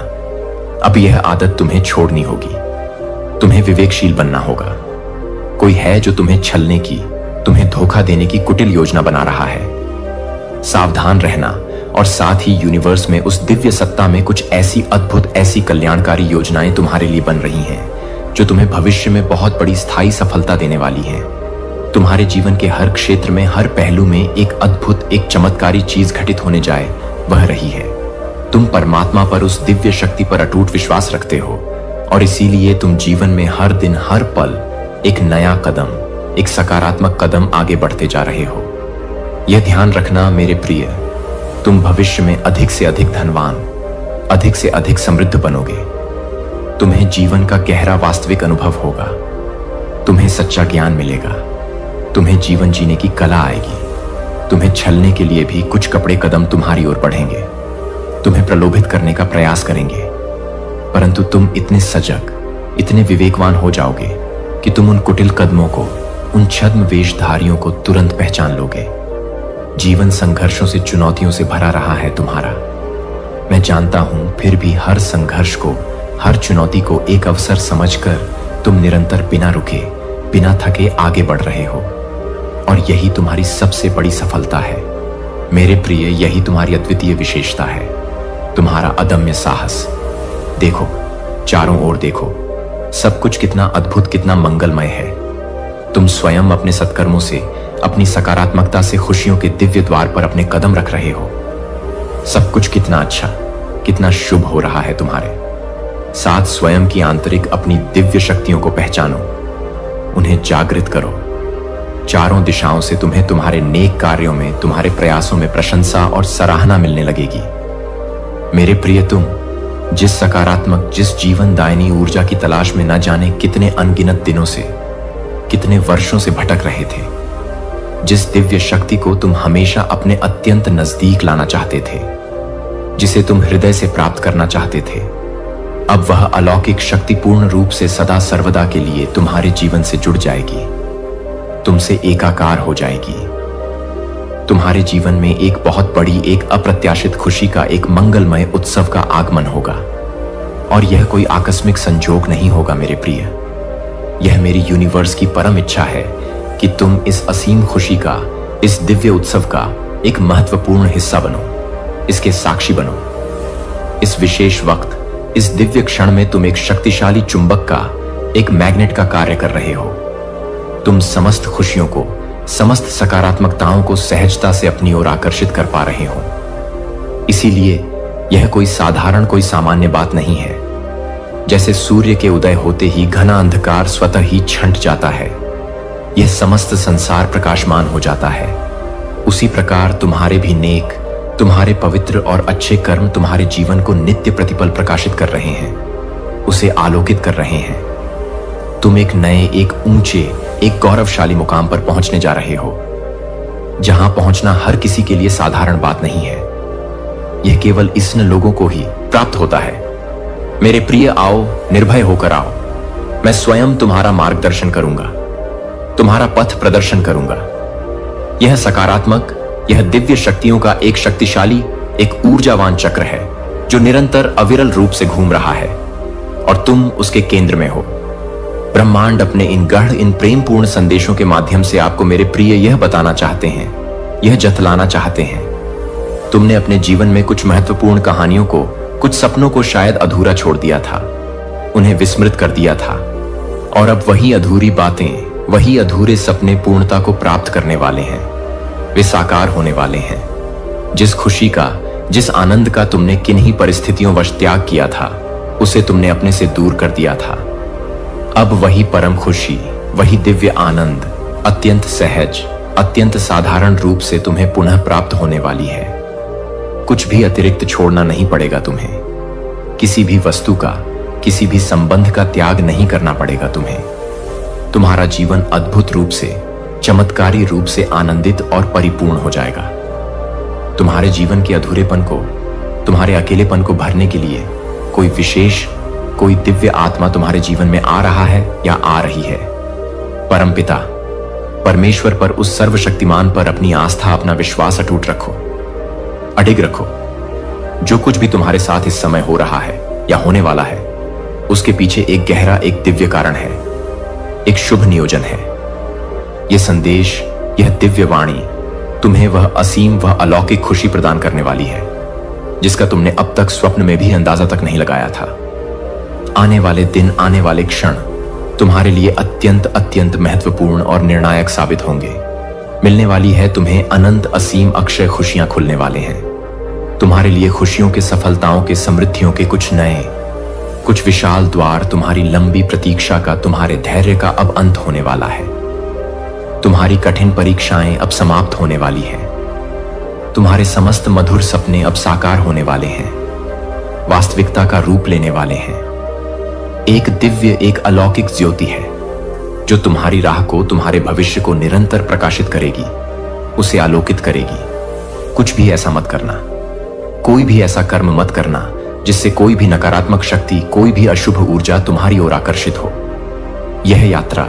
अब यह आदत तुम्हें छोड़नी होगी। तुम्हें विवेकशील बनना होगा। कोई है जो तुम्हें छलने की, तुम्हें धोखा देने की कुटिल योजना बना रहा है। सावधान रहना और साथ ही यूनिवर्स में उस दिव्य सत्ता में कुछ ऐसी अद्भुत, ऐसी कल्याणकारी योजनाएं तुम्हारे लिए बन रही हैं जो तुम्हें भविष्य में बहुत बड़ी स्थायी सफलता देने वाली हैं। तुम्हारे जीवन के हर क्षेत्र में, हर पहलू में एक अद्भुत, एक चमत्कारी चीज घटित होने जाए वह रही है। तुम परमात्मा पर, उस दिव्य शक्ति पर अटूट विश्वास रखते हो और इसीलिए तुम जीवन में हर दिन, हर पल एक नया कदम, एक सकारात्मक कदम आगे बढ़ते जा रहे हो। यह ध्यान रखना मेरे प्रिय, तुम भविष्य में अधिक से अधिक धनवान, अधिक से अधिक समृद्ध बनोगे। तुम्हें जीवन का गहरा वास्तविक अनुभव होगा। तुम्हें सच्चा ज्ञान मिलेगा। तुम्हें जीवन जीने की कला आएगी। तुम्हें छलने के लिए भी कुछ कपड़े कदम तुम्हारी ओर बढ़ेंगे, तुम्हें प्रलोभित करने का प्रयास करेंगे, परंतु तुम इतने सजग, इतने विवेकवान हो जाओगे कि तुम उन कुटिल कदमों को, उन छद्म वेशधारियों को तुरंत पहचान लोगे। जीवन संघर्षों से, चुनौतियों से भरा रहा है तुम्हारा। मैं जानता हूं, फिर भी हर संघर्ष को, हर चुनौती को एक अवसर समझकर तुम निरंतर बिना रुके, बिना थके आगे बढ़ रहे हो और यही तुम्हारी सबसे बड़ी सफलता है मेरे प्रिय। यही तुम्हारी अद्वितीय विशेषता है, तुम्हारा अदम्य साहस। देखो, चारों ओर देखो, सब कुछ कितना अद्भुत, कितना मंगलमय है। तुम स्वयं अपने सत्कर्मों से, अपनी सकारात्मकता से खुशियों के दिव्य द्वार पर अपने कदम रख रहे हो। सब कुछ कितना अच्छा, कितना शुभ हो रहा है तुम्हारे साथ। स्वयं की आंतरिक अपनी दिव्य शक्तियों को पहचानो, उन्हें जागृत करो। चारों दिशाओं से तुम्हें तुम्हारे नेक कार्यों में, तुम्हारे प्रयासों में प्रशंसा और सराहना मिलने लगेगी मेरे प्रिय। तुम जिस सकारात्मक, जिस जीवन दायिनी ऊर्जा की तलाश में न जाने कितने अनगिनत दिनों से, कितने वर्षों से भटक रहे थे, जिस दिव्य शक्ति को तुम हमेशा अपने अत्यंत नजदीक लाना चाहते थे, जिसे तुम हृदय से प्राप्त करना चाहते थे, अब वह अलौकिक शक्ति पूर्ण रूप से सदा सर्वदा के लिए तुम्हारे जीवन से जुड़ जाएगी, तुमसे एकाकार हो जाएगी। तुम्हारे जीवन में एक बहुत बड़ी, एक अप्रत्याशित खुशी का, एक मंगलमय उत्सव का आगमन होगा और यह कोई आकस्मिक संजोग नहीं होगा मेरे प्रिय। यह मेरी यूनिवर्स की परम इच्छा है कि तुम इस असीम खुशी का, इस दिव्य उत्सव का एक महत्वपूर्ण हिस्सा बनो, इसके साक्षी बनो। इस विशेष वक्त, इस दिव्य क्षण में तुम एक शक्तिशाली चुंबक का, एक मैग्नेट का कार्य कर रहे हो। तुम समस्त खुशियों को, समस्त सकारात्मकताओं को सहजता से अपनी ओर आकर्षित कर पा रहे हो। इसीलिए यह कोई साधारण, कोई सामान्य बात नहीं है। जैसे सूर्य के उदय होते ही घना अंधकार स्वतः ही छंट जाता है, यह समस्त संसार प्रकाशमान हो जाता है, उसी प्रकार तुम्हारे भी नेक, तुम्हारे पवित्र और अच्छे कर्म तुम्हारे जीवन को नित्य प्रतिपल प्रकाशित कर रहे हैं, उसे आलोकित कर रहे हैं। तुम एक नए, एक ऊंचे, एक गौरवशाली मुकाम पर पहुंचने जा रहे हो, जहां पहुंचना हर किसी के लिए साधारण बात नहीं है। यह केवल इन लोगों को ही प्राप्त होता है। मेरे प्रिय, आओ, निर्भय होकर आओ। मैं स्वयं तुम्हारा मार्गदर्शन करूंगा, तुम्हारा पथ प्रदर्शन करूंगा। यह सकारात्मक, यह दिव्य शक्तियों का एक शक्तिशाली, एक ऊर्जावान चक्र है जो निरंतर अविरल रूप से घूम रहा है और तुम उसके केंद्र में हो। ब्रह्मांड अपने इन गढ़, इन प्रेमपूर्ण संदेशों के माध्यम से आपको मेरे प्रिय यह बताना चाहते हैं, यह जतलाना चाहते हैं। तुमने अपने जीवन में कुछ महत्वपूर्ण कहानियों को, कुछ सपनों को शायद अधूरा छोड़ दिया था, उन्हें विस्मृत कर दिया था और अब वही अधूरी बातें, वही अधूरे सपने पूर्णता को प्राप्त करने वाले हैं। वे साकार होने वाले हैं। जिस खुशी का, जिस आनंद का तुमने किन्हीं परिस्थितियों वश त्याग किया था, उसे तुमने अपने से दूर कर दिया था। अब वही परम खुशी, वही दिव्य आनंद अत्यंत सहज, अत्यंत साधारण रूप से तुम्हें पुनः प्राप्त होने वाली है। कुछ भी अतिरिक्त छोड़ना नहीं पड़ेगा तुम्हें। किसी भी वस्तु का, किसी भी संबंध का त्याग नहीं करना पड़ेगा तुम्हें। तुम्हारा जीवन अद्भुत रूप से, चमत्कारी रूप से आनंदित और परिपूर्ण हो जाएगा। तुम्हारे जीवन के अधूरेपन को, तुम्हारे अकेलेपन को भरने के लिए कोई विशेष, कोई दिव्य आत्मा तुम्हारे जीवन में आ रहा है या आ रही है। परमपिता, परमेश्वर पर, उस सर्वशक्तिमान पर अपनी आस्था, अपना विश्वास अटूट रखो, अडिग रखो। जो कुछ भी तुम्हारे साथ इस समय हो रहा है या होने वाला है, उसके पीछे एक गहरा, एक दिव्य कारण है, एक शुभ नियोजन है। यह संदेश, यह दिव्य वाणी तुम्हें वह असीम, वह अलौकिक खुशी प्रदान करने वाली है जिसका तुमने अब तक स्वप्न में भी अंदाजा तक नहीं लगाया था। आने वाले दिन, आने वाले क्षण तुम्हारे लिए अत्यंत अत्यंत महत्वपूर्ण और निर्णायक साबित होंगे। मिलने वाली है तुम्हें अनंत, असीम, अक्षय खुशियां खुलने वाले हैं। तुम्हारे लिए खुशियों के, सफलताओं के, समृद्धियों के कुछ नए, कुछ विशाल द्वार, तुम्हारी लंबी प्रतीक्षा का, तुम्हारे धैर्य का अब अंत होने वाला है। तुम्हारी कठिन परीक्षाएं अब समाप्त होने वाली हैं। तुम्हारे समस्त मधुर सपने अब साकार होने वाले हैं, वास्तविकता का रूप लेने वाले हैं। एक दिव्य, एक अलौकिक ज्योति है जो तुम्हारी राह को, तुम्हारे भविष्य को निरंतर प्रकाशित करेगी, उसे आलोकित करेगी। कुछ भी ऐसा मत करना, कोई भी ऐसा कर्म मत करना जिससे कोई भी नकारात्मक शक्ति, कोई भी अशुभ ऊर्जा तुम्हारी ओर आकर्षित हो। यह यात्रा